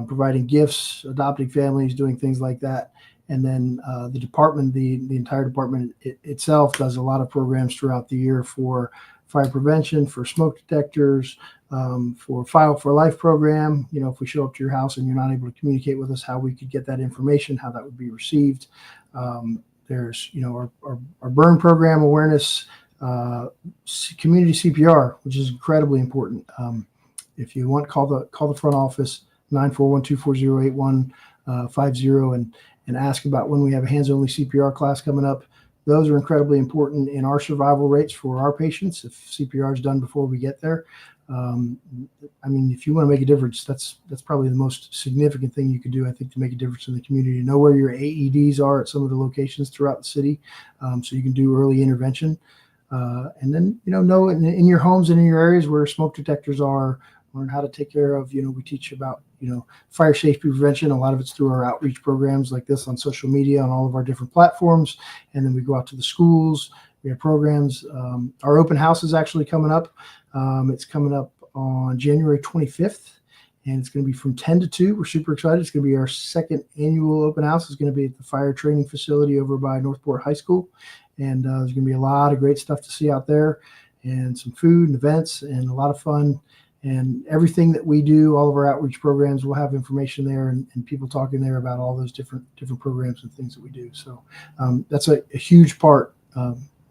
providing gifts, adopting families, doing things like that. And then the department, the entire department itself does a lot of programs throughout the year for fire prevention, for smoke detectors, for File for Life program. If we show up to your house and you're not able to communicate with us, how we could get that information, how that would be received. There's, our burn program awareness, community CPR, which is incredibly important. If you want, call the front office, 941-240-8150, and ask about when we have a hands-only CPR class coming up. Those are incredibly important in our survival rates for our patients. If CPR is done before we get there, if you want to make a difference, that's probably the most significant thing you can do, I think, to make a difference in the community. Know where your AEDs are at some of the locations throughout the city, so you can do early intervention. And then, know in your homes and in your areas where smoke detectors are, learn how to take care of, we teach about, fire safety prevention. A lot of it's through our outreach programs like this on social media, on all of our different platforms. And then we go out to the schools. We have programs. Our open house is actually coming up. It's coming up on January 25th, and it's going to be from 10 to 2. We're super excited. It's going to be our second annual open house. It's going to be at the fire training facility over by Northport High School. And there's going to be a lot of great stuff to see out there, and some food and events and a lot of fun. And everything that we do, all of our outreach programs, we'll have information there and people talking there about all those different programs and things that we do. So that's a huge part.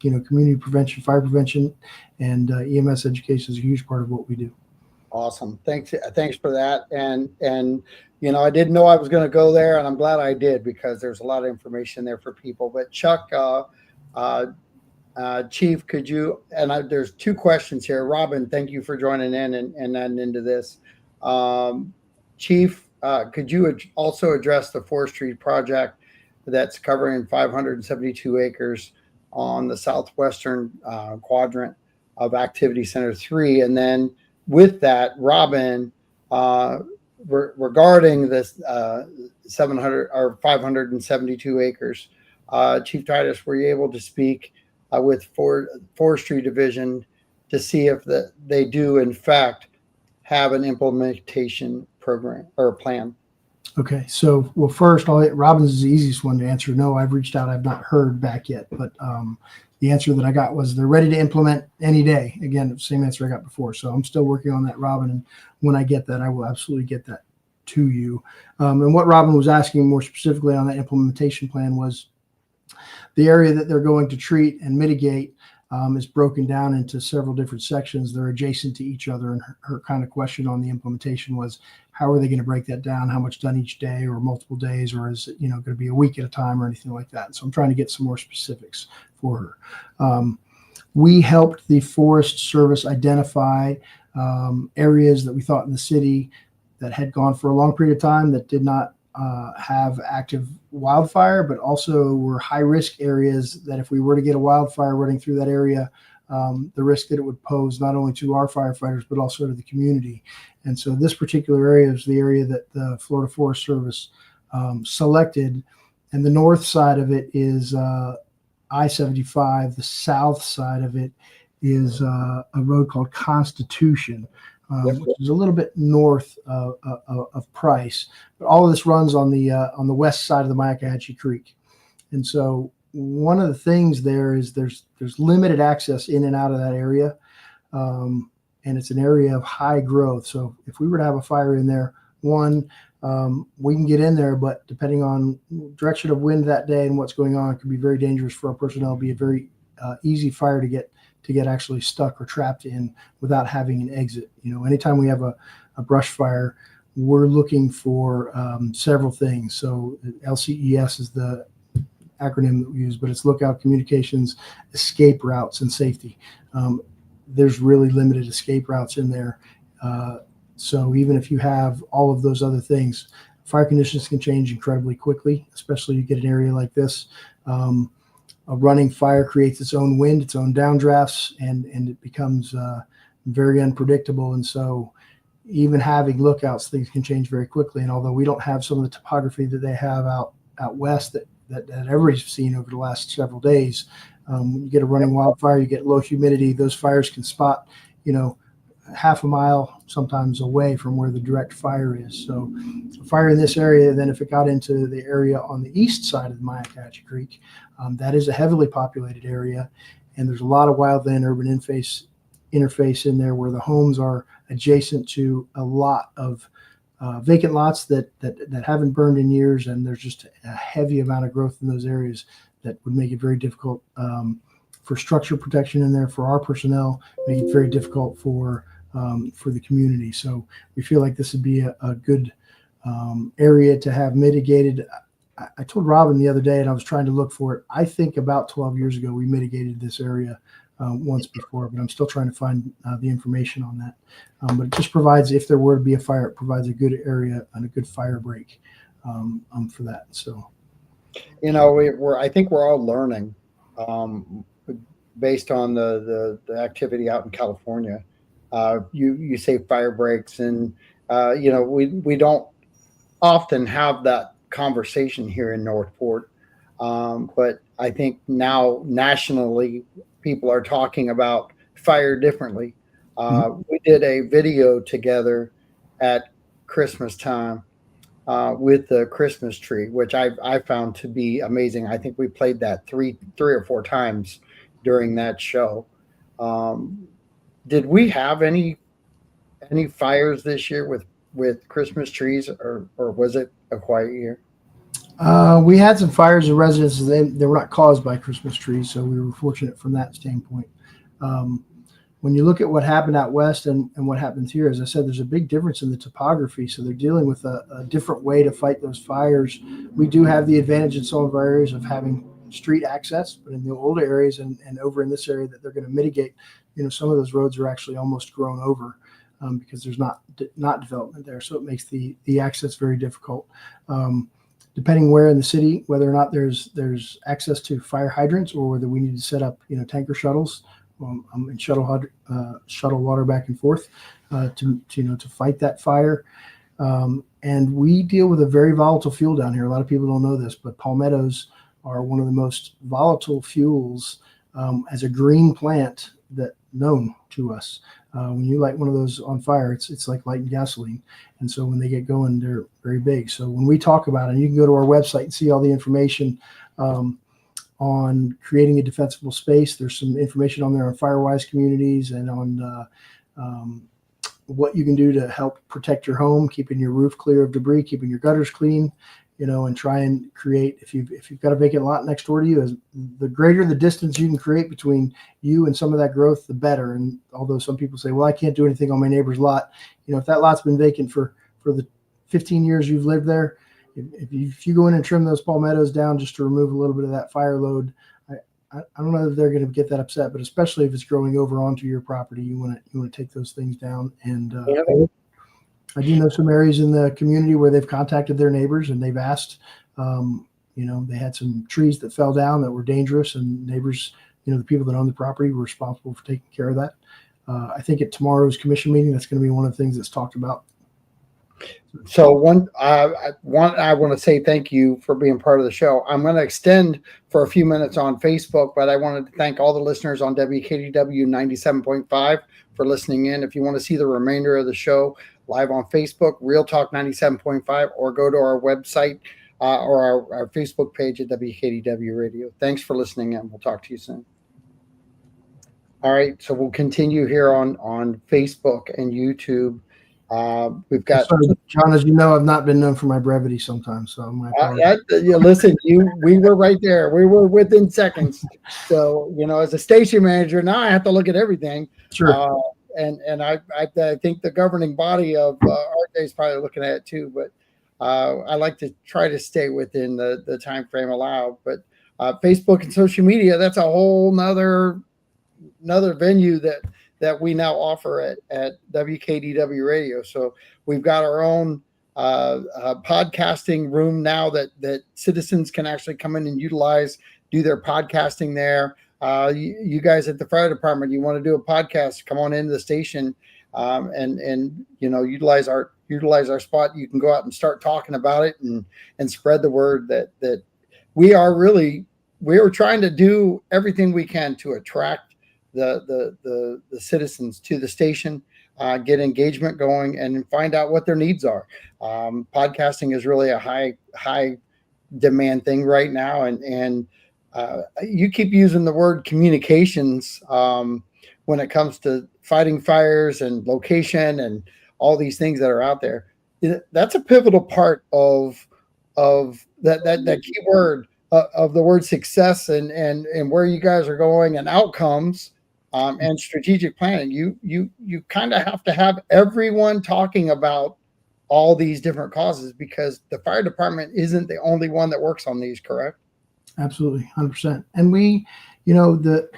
Community prevention, fire prevention, and EMS education is a huge part of what we do. Awesome. Thanks for that. And I didn't know I was going to go there, and I'm glad I did, because there's a lot of information there for people. But Chuck, Chief, could you, there's two questions here. Robin, thank you for joining in and then into this. Chief, could you also address the forestry project that's covering 572 acres on the southwestern quadrant of Activity Center 3? And then with that, Robin, regarding this 700 or 572 acres, Chief Titus, were you able to speak with Forestry Division to see if they do in fact have an implementation program or plan? Okay, so first, Robin's is the easiest one to answer. No, I've reached out. I've not heard back yet, but the answer that I got was they're ready to implement any day. Again, same answer I got before. So I'm still working on that, Robin, and when I get that, I will absolutely get that to you. And what Robin was asking more specifically on that implementation plan was the area that they're going to treat and mitigate is broken down into several different sections. They're adjacent to each other. And her kind of question on the implementation was, how are they going to break that down? How much done each day or multiple days, or is it, going to be a week at a time or anything like that? So I'm trying to get some more specifics for her. We helped the Forest Service identify areas that we thought in the city that had gone for a long period of time that did not have active wildfire, but also were high risk areas that if we were to get a wildfire running through that area, the risk that it would pose not only to our firefighters, but also to the community. And so this particular area is the area that the Florida Forest Service selected. And the north side of it is I-75. The south side of it is a road called Constitution, which is a little bit north of Price. But all of this runs on the west side of the Myakkahatchee Creek. And so one of the things there is there's limited access in and out of that area. And it's an area of high growth. So if we were to have a fire in there, we can get in there, but depending on direction of wind that day and what's going on, it could be very dangerous for our personnel. It'd be a very easy fire to get actually stuck or trapped in without having an exit. Anytime we have a brush fire, we're looking for several things. So LCES is the acronym that we use, but it's lookout, communications, escape routes, and safety. There's really limited escape routes in there. So even if you have all of those other things, fire conditions can change incredibly quickly, especially you get an area like this. A running fire creates its own wind, its own downdrafts, and it becomes very unpredictable. And so even having lookouts, things can change very quickly. And although we don't have some of the topography that they have out west that everybody's seen over the last several days, when you get a running wildfire, you get low humidity, those fires can spot, half a mile sometimes away from where the direct fire is. So a fire in this area, then if it got into the area on the east side of the Myakkahatchee Creek, that is a heavily populated area, and there's a lot of wildland urban interface in there where the homes are adjacent to a lot of vacant lots that haven't burned in years, and there's just a heavy amount of growth in those areas that would make it very difficult for structure protection in there for our personnel, make it very difficult for the community. So we feel like this would be a good area to have mitigated. I told Robin the other day, and I was trying to look for it. I think about 12 years ago, we mitigated this area once before, but I'm still trying to find the information on that. But it just provides, if there were to be a fire, it provides a good area and a good fire break for that. So, I think we're all learning based on the activity out in California. You say fire breaks, and we don't often have that conversation here in Northport, but I think now nationally people are talking about fire differently. We did a video together at Christmas time with the Christmas tree, which I found to be amazing. I think we played that three or four times during that show. Did we have any fires this year with Christmas trees, or was it a quiet year? We had some fires in residences. They were not caused by Christmas trees, so we were fortunate from that standpoint. When you look at what happened out west and what happens here, as I said, there's a big difference in the topography, so they're dealing with a different way to fight those fires. We do have the advantage in some of our areas of having street access, but in the older areas and over in this area that they're going to mitigate, some of those roads are actually almost grown over because there's not development there, so it makes the access very difficult. Depending where in the city, whether or not there's access to fire hydrants or whether we need to set up tanker shuttles and shuttle water back and forth to fight that fire. And we deal with a very volatile fuel down here. A lot of people don't know this, but palmettos are one of the most volatile fuels as a green plant that known to us. When you light one of those on fire, it's like lighting gasoline. And so when they get going, they're very big. So when we talk about it, and you can go to our website and see all the information on creating a defensible space. There's some information on there on Firewise communities and on what you can do to help protect your home, keeping your roof clear of debris, keeping your gutters clean, and try and create, if you've got a vacant lot next door to you, the greater the distance you can create between you and some of that growth, the better. And although some people say, well, I can't do anything on my neighbor's lot, if that lot's been vacant for the 15 years you've lived there, if you go in and trim those palmettos down just to remove a little bit of that fire load, I don't know if they're going to get that upset, but especially if it's growing over onto your property, you want to take those things down. And I do know some areas in the community where they've contacted their neighbors and they've asked. They had some trees that fell down that were dangerous, and neighbors, the people that own the property were responsible for taking care of that. I think at tomorrow's commission meeting, that's going to be one of the things that's talked about. So I want to say thank you for being part of the show. I'm going to extend for a few minutes on Facebook, but I wanted to thank all the listeners on WKDW 97.5 for listening in. If you want to see the remainder of the show live on Facebook, Real Talk 97.5, or go to our website or our Facebook page at WKDW Radio. Thanks for listening in. We'll talk to you soon. All right, so we'll continue here on Facebook and YouTube. We've got John, as you know, I've not been known for my brevity sometimes. So listen, we were right there. We were within seconds. So, as a station manager, now I have to look at everything. Sure. And I think the governing body of RJ is probably looking at it too. But I like to try to stay within the time frame allowed. But Facebook and social media, that's a whole nother venue that we now offer at WKDW Radio. So we've got our own podcasting room now that citizens can actually come in and utilize, do their podcasting there. You guys at the fire department, you want to do a podcast, come on into the station and utilize our spot. You can go out and start talking about it and spread the word that we are trying to do everything we can to attract the citizens to the station, get engagement going, and find out what their needs are. Podcasting is really a high demand thing right now, and you keep using the word communications when it comes to fighting fires and location and all these things that are out there. That's a pivotal part of that key word of the word success and where you guys are going and outcomes. And strategic planning, you kind of have to have everyone talking about all these different causes, because the fire department isn't the only one that works on these, correct? Absolutely, 100%. And we,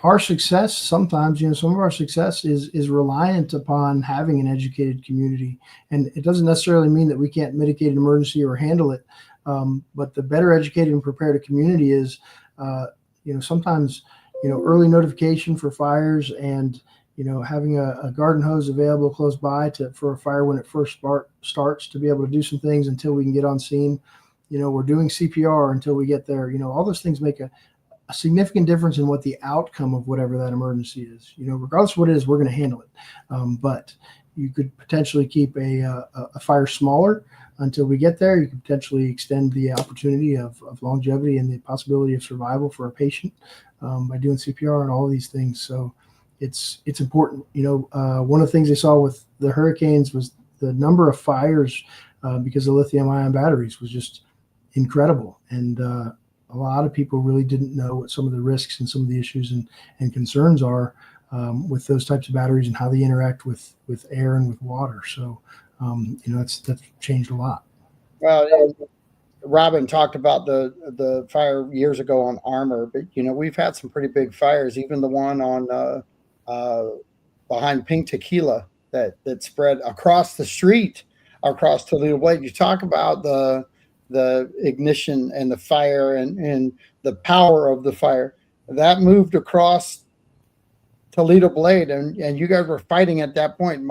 our success sometimes, some of our success is reliant upon having an educated community, and it doesn't necessarily mean that we can't mitigate an emergency or handle it. But the better educated and prepared a community is, sometimes. Early notification for fires and, having a garden hose available close by for a fire when it first starts, to be able to do some things until we can get on scene. We're doing CPR until we get there. All those things make a significant difference in what the outcome of whatever that emergency is. Regardless of what it is, we're going to handle it. But you could potentially keep a fire smaller until we get there. You could potentially extend the opportunity of longevity and the possibility of survival for a patient by doing CPR and all of these things. So it's important. One of the things they saw with the hurricanes was the number of fires because of lithium-ion batteries was just incredible. And a lot of people really didn't know what some of the risks and some of the issues and concerns are with those types of batteries and how they interact with air and with water. So that's changed a lot. Well, Robin talked about the fire years ago on Armour, but we've had some pretty big fires. Even the one on behind Pink Tequila that spread across the street, across Toledo Blade. You talk about the ignition and the fire and the power of the fire that moved across Toledo Blade, and you guys were fighting at that point.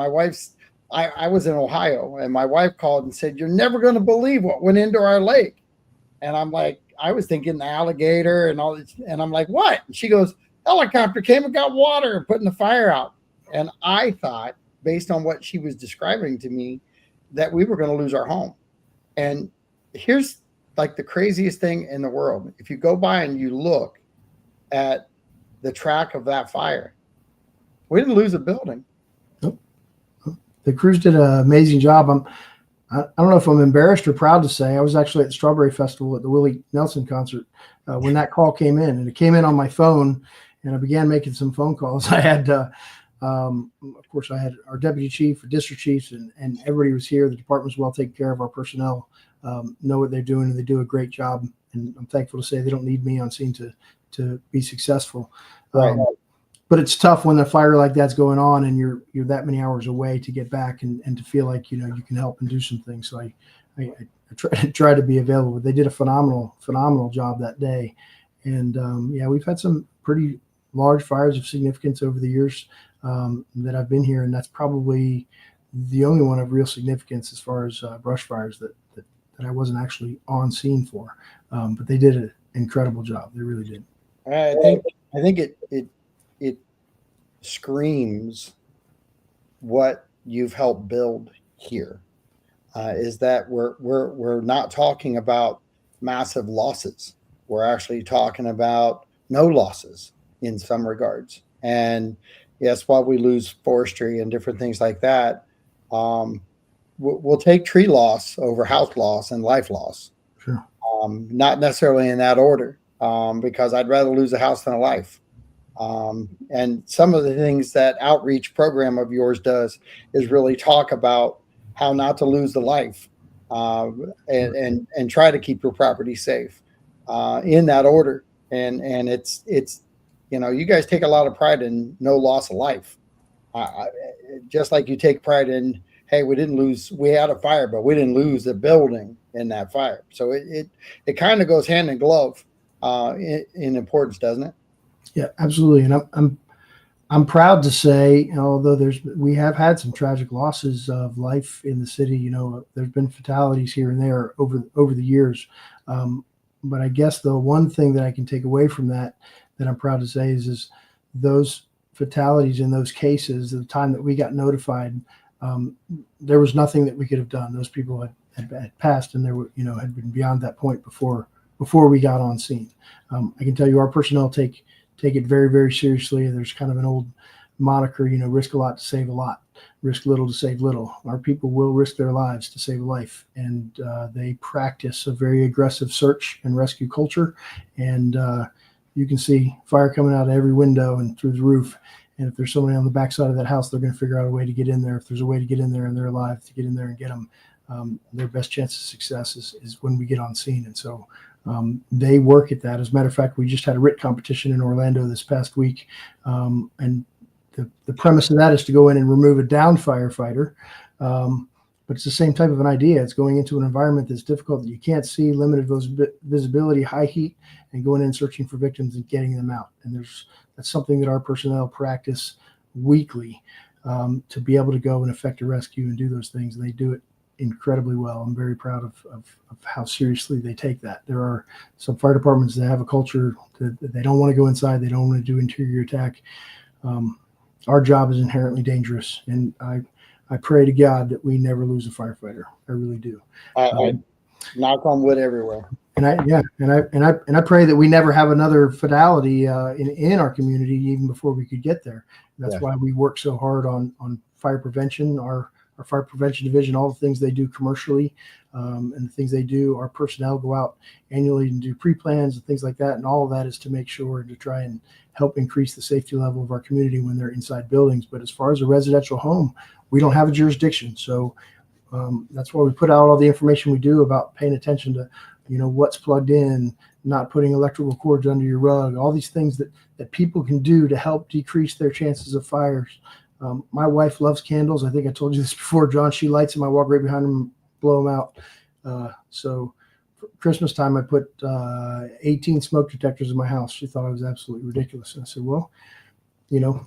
I was in Ohio, and my wife called and said, "You're never going to believe what went into our lake." And I'm like, I was thinking the alligator and all this, and I'm like, what? And she goes, helicopter came and got water and putting the fire out. And I thought, based on what she was describing to me, that we were going to lose our home. And here's like the craziest thing in the world. If you go by and you look at the track of that fire, we didn't lose a building. The crews did an amazing job. I don't know if I'm embarrassed or proud to say I was actually at the Strawberry Festival at the Willie Nelson concert when that call came in, and it came in on my phone, and I began making some phone calls. I had, of course, I had our deputy chief, district chiefs, and everybody was here. The department was well taken care of. Our personnel know what they're doing, and they do a great job. And I'm thankful to say they don't need me on scene to be successful. Right. But it's tough when a fire like that's going on and you're that many hours away to get back and to feel like, you can help and do some things. So I try to be available. They did a phenomenal job that day. And we've had some pretty large fires of significance over the years that I've been here. And that's probably the only one of real significance as far as brush fires that I wasn't actually on scene for. But they did an incredible job. They really did. I think it screams what you've helped build here. Is that we're not talking about massive losses. We're actually talking about no losses in some regards. And yes, while we lose forestry and different things like that, we'll take tree loss over house loss and life loss. Sure. Not necessarily in that order, because I'd rather lose a house than a life. And some of the things that outreach program of yours does is really talk about how not to lose the life, and try to keep your property safe, in that order. And it's you guys take a lot of pride in no loss of life, just like you take pride in, hey, we had a fire, but we didn't lose the building in that fire. So it kind of goes hand in glove in importance, doesn't it? Yeah, absolutely. And I'm proud to say, although we have had some tragic losses of life in the city, there's been fatalities here and there over the years. But I guess the one thing that I can take away from that I'm proud to say is those fatalities in those cases, the time that we got notified, there was nothing that we could have done. Those people had passed, and had been beyond that point before we got on scene. I can tell you our personnel take it very, very seriously. There's kind of an old moniker, risk a lot to save a lot, risk little to save little. Our people will risk their lives to save a life. And they practice a very aggressive search and rescue culture. And you can see fire coming out of every window and through the roof. And if there's somebody on the backside of that house, they're going to figure out a way to get in there. If there's a way to get in there and they're alive, to get in there and get them, their best chance of success is when we get on scene. And so they work at that. As a matter of fact, we just had a RIT competition in Orlando this past week. And the premise of that is to go in and remove a downed firefighter. But it's the same type of an idea. It's going into an environment that's difficult, that you can't see, limited visibility, high heat, and going in and searching for victims and getting them out. And that's something that our personnel practice weekly, to be able to go and effect a rescue and do those things. And they do it incredibly well. I'm very proud of how seriously they take that. There are some fire departments that have a culture that they don't want to go inside. They don't want to do interior attack. Our job is inherently dangerous, and I pray to God that we never lose a firefighter. I really do. I knock on wood everywhere. And I pray that we never have another fatality in our community, even before we could get there. That's why we work so hard on fire prevention. Our fire prevention division, all the things they do commercially, and the things they do, our personnel go out annually and do pre-plans and things like that. And all of that is to make sure to try and help increase the safety level of our community when they're inside buildings. But as far as a residential home, we don't have a jurisdiction. So that's why we put out all the information we do about paying attention to, what's plugged in, not putting electrical cords under your rug, all these things that people can do to help decrease their chances of fires. My wife loves candles. I think I told you this before, John. She lights them. I walk right behind them and blow them out. So for Christmas time, I put 18 smoke detectors in my house. She thought I was absolutely ridiculous. And I said, well,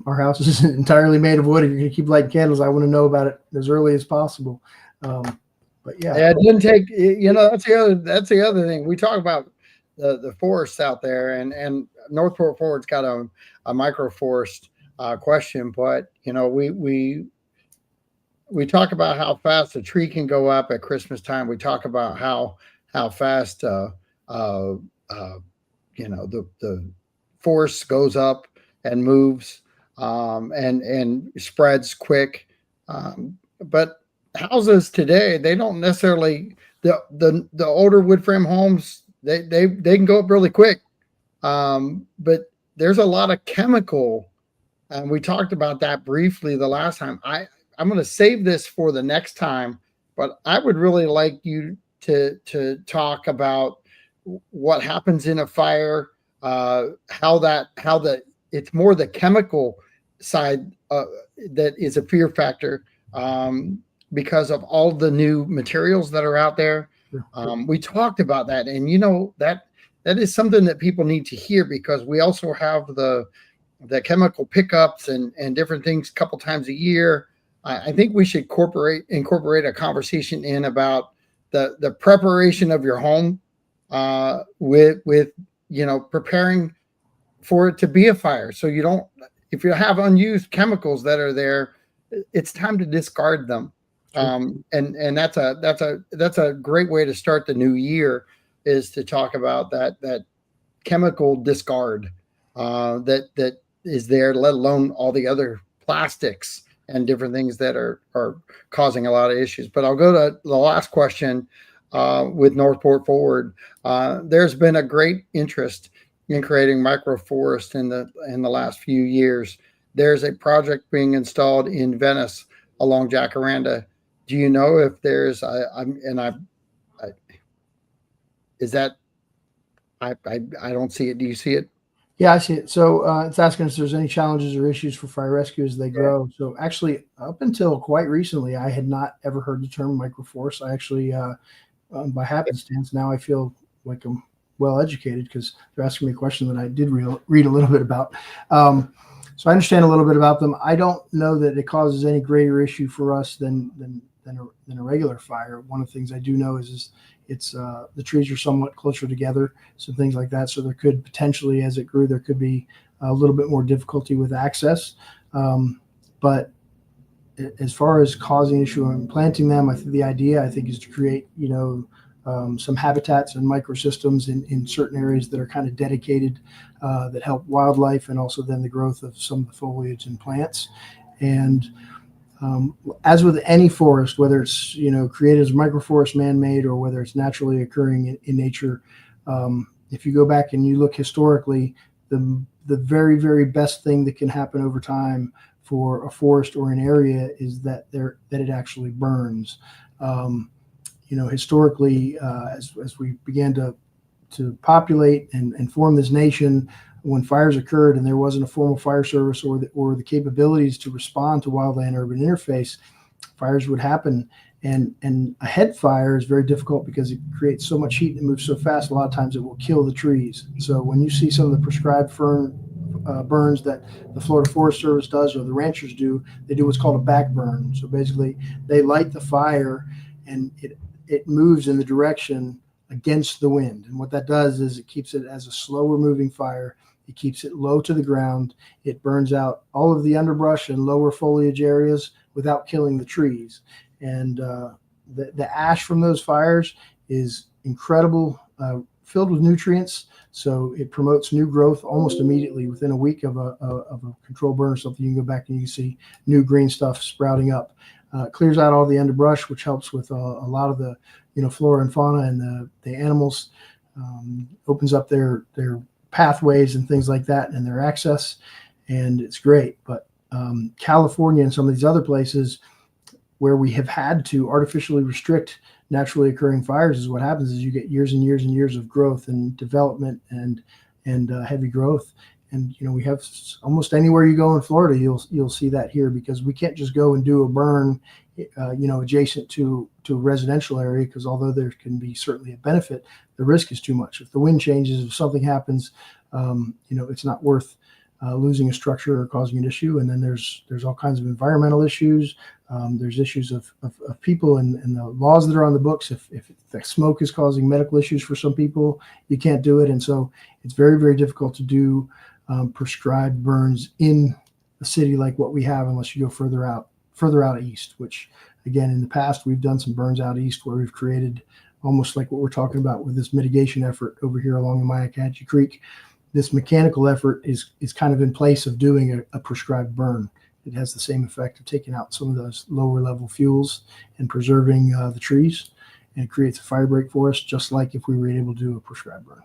our house is entirely made of wood. If you're going to keep lighting candles, I want to know about it as early as possible. But yeah, it didn't take, that's the other thing. We talk about the forests out there, and Northport Forward's got a micro forest question, but we talk about how fast a tree can go up at Christmas time. We talk about how fast the forest goes up and moves, and spreads quick. But houses today, they don't necessarily, the older wood frame homes, they can go up really quick, but there's a lot of chemical. And we talked about that briefly the last time. I'm going to save this for the next time, but I would really like you to talk about what happens in a fire, it's more the chemical side that is a fear factor, because of all the new materials that are out there. We talked about that, and that is something that people need to hear, because we also have the chemical pickups and different things a couple times a year. I think we should incorporate a conversation in about the preparation of your home, with preparing for it to be a fire. So if you have unused chemicals that are there, it's time to discard them. And that's a great way to start the new year, is to talk about that chemical discard that is there, let alone all the other plastics and different things that are causing a lot of issues. But I'll go to the last question with Northport Forward. There's been a great interest in creating microforest in the last few years. There's a project being installed in Venice along Jacaranda. Do you know if there's is that I don't see it. Do you see it? Yeah, I see it. So it's asking if there's any challenges or issues for fire rescue as they grow. So actually, up until quite recently, I had not ever heard the term microforest. I actually, by happenstance, now I feel like I'm well educated, because they're asking me a question that I did read a little bit about. So I understand a little bit about them. I don't know that it causes any greater issue for us than a regular fire. One of the things I do know is it's the trees are somewhat closer together, so things like that. So there could potentially, as it grew, there could be a little bit more difficulty with access. But as far as causing issue and planting them, I think the idea is to create some habitats and microsystems in certain areas that are kind of dedicated, that help wildlife, and also then the growth of some of the foliage and plants. And as with any forest, whether it's created as microforest, man-made, or whether it's naturally occurring in nature, if you go back and you look historically, the very, very best thing that can happen over time for a forest or an area is that it actually burns. Historically, as we began to populate and form this nation, when fires occurred and there wasn't a formal fire service or the capabilities to respond to wildland-urban interface, fires would happen. And a head fire is very difficult because it creates so much heat and it moves so fast. A lot of times it will kill the trees. So when you see some of the prescribed burns that the Florida Forest Service does or the ranchers do, they do what's called a back burn. So basically, they light the fire and it moves in the direction against the wind. And what that does is it keeps it as a slower moving fire. It keeps it low to the ground. It burns out all of the underbrush and lower foliage areas without killing the trees. And the ash from those fires is incredible, filled with nutrients. So it promotes new growth almost immediately within a week of a control burn or something. You can go back and you can see new green stuff sprouting up. Clears out all the underbrush, which helps with a lot of the flora and fauna and the animals. Opens up their pathways and things like that and their access, and it's great. But California and some of these other places where we have had to artificially restrict naturally occurring fires, is what happens is you get years and years and years of growth and development and heavy growth. And we have almost anywhere you go in Florida, you'll see that here, because we can't just go and do a burn, adjacent to a residential area, because although there can be certainly a benefit, the risk is too much. If the wind changes, if something happens, it's not worth losing a structure or causing an issue. And then there's all kinds of environmental issues. There's issues of people and the laws that are on the books. If the smoke is causing medical issues for some people, you can't do it. And so it's very, very difficult to do prescribed burns in a city like what we have, unless you go further out east, which again, in the past, we've done some burns out east where we've created almost like what we're talking about with this mitigation effort over here along the Myakatchee Creek. This mechanical effort is kind of in place of doing a prescribed burn. It has the same effect of taking out some of those lower level fuels and preserving the trees, and it creates a fire break forest, just like if we were able to do a prescribed burn.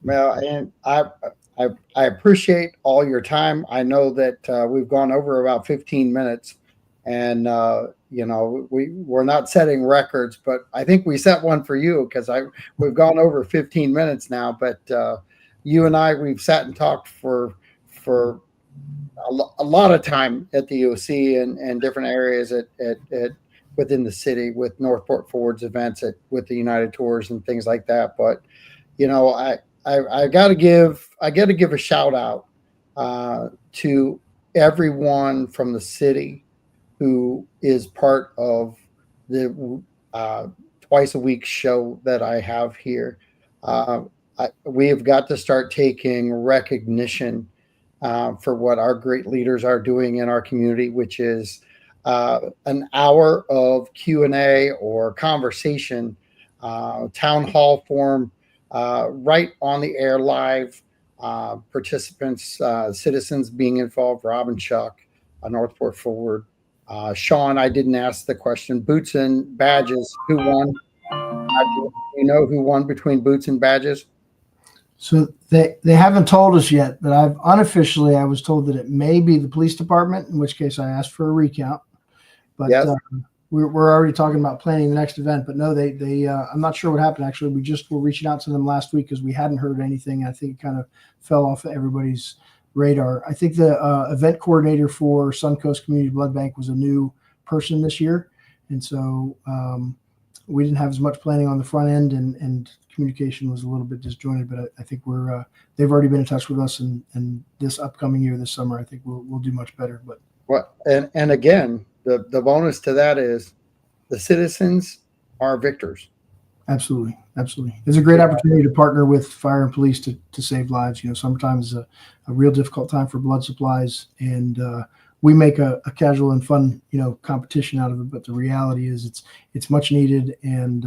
Well, and I appreciate all your time. I know that we've gone over about 15 minutes, and we're not setting records, but I think we set one for you because we've gone over 15 minutes now. But you and we've sat and talked for a lot of time at the OC and different areas at within the city with Northport Forward's events with the United Tours and things like that. But I got to give a shout out to everyone from the city who is part of the twice a week show that I have here. We have got to start taking recognition for what our great leaders are doing in our community, which is an hour of Q&A or conversation, town hall form, right on the air live, participants, citizens being involved, Rob and Chuck, Northport Forward. Sean, I didn't ask the question. Boots and Badges, who won? Do you know who won between Boots and Badges? So they haven't told us yet, but I was told that it may be the police department, in which case I asked for a recount. But yes. We're already talking about planning the next event. But no, they I'm not sure what happened. Actually, we just were reaching out to them last week because we hadn't heard anything. I think it kind of fell off everybody's radar. I think the event coordinator for Suncoast Community Blood Bank was a new person this year, and so we didn't have as much planning on the front end, and communication was a little bit disjointed. But I think they've already been in touch with us, and this upcoming year, this summer, I think we'll do much better. But and again, the bonus to that is the citizens are victors. Absolutely. It's a great opportunity to partner with fire and police to save lives. Sometimes a real difficult time for blood supplies, and we make a casual and fun, competition out of it. But the reality is it's much needed, and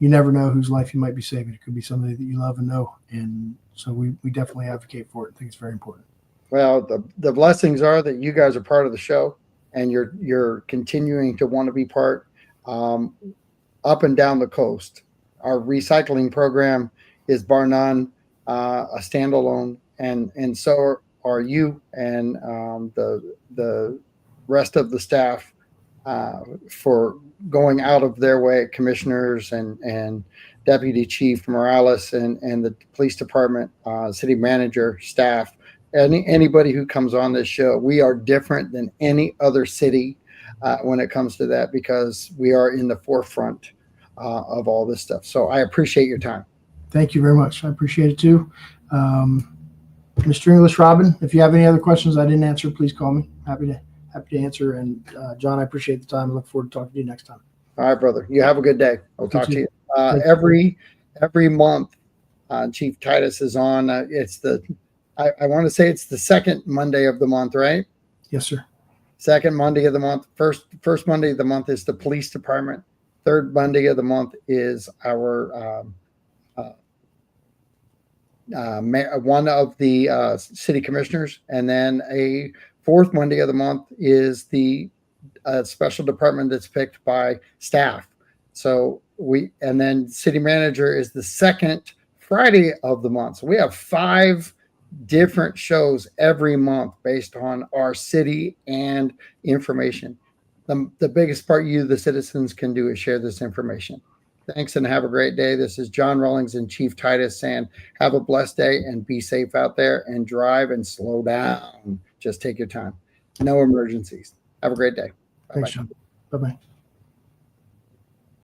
you never know whose life you might be saving. It could be somebody that you love and know. And so we definitely advocate for it. I think it's very important. Well, the blessings are that you guys are part of the show, and you're continuing to want to be part. Up and down the coast, our recycling program is bar none a standalone, and so are you and the rest of the staff for going out of their way, commissioners and Deputy Chief Morales and the police department, city manager, staff, anybody who comes on this show. We are different than any other city when it comes to that, because we are in the forefront of all this stuff. So I appreciate your time. Thank you very much. I appreciate it too. Mr. English, Robin, if you have any other questions I didn't answer, please call me. Happy to answer. And John, I appreciate the time. I look forward to talking to you next time. All right, brother. You have a good day. I'll talk to you. Every month, Chief Titus is on. I want to say it's the second Monday of the month, right? Yes, sir. Second Monday of the month. First Monday of the month is the police department. Third Monday of the month is our one of the city commissioners, and then a fourth Monday of the month is the special department that's picked by staff. So and then city manager is the second Friday of the month. So we have 5 different shows every month based on our city and information. The biggest part you, the citizens, can do is share this information. Thanks, and have a great day. This is John Rawlings and Chief Titus saying have a blessed day and be safe out there, and drive and slow down. Just take your time. No emergencies. Have a great day. Bye-bye. Thanks, John. Bye-bye.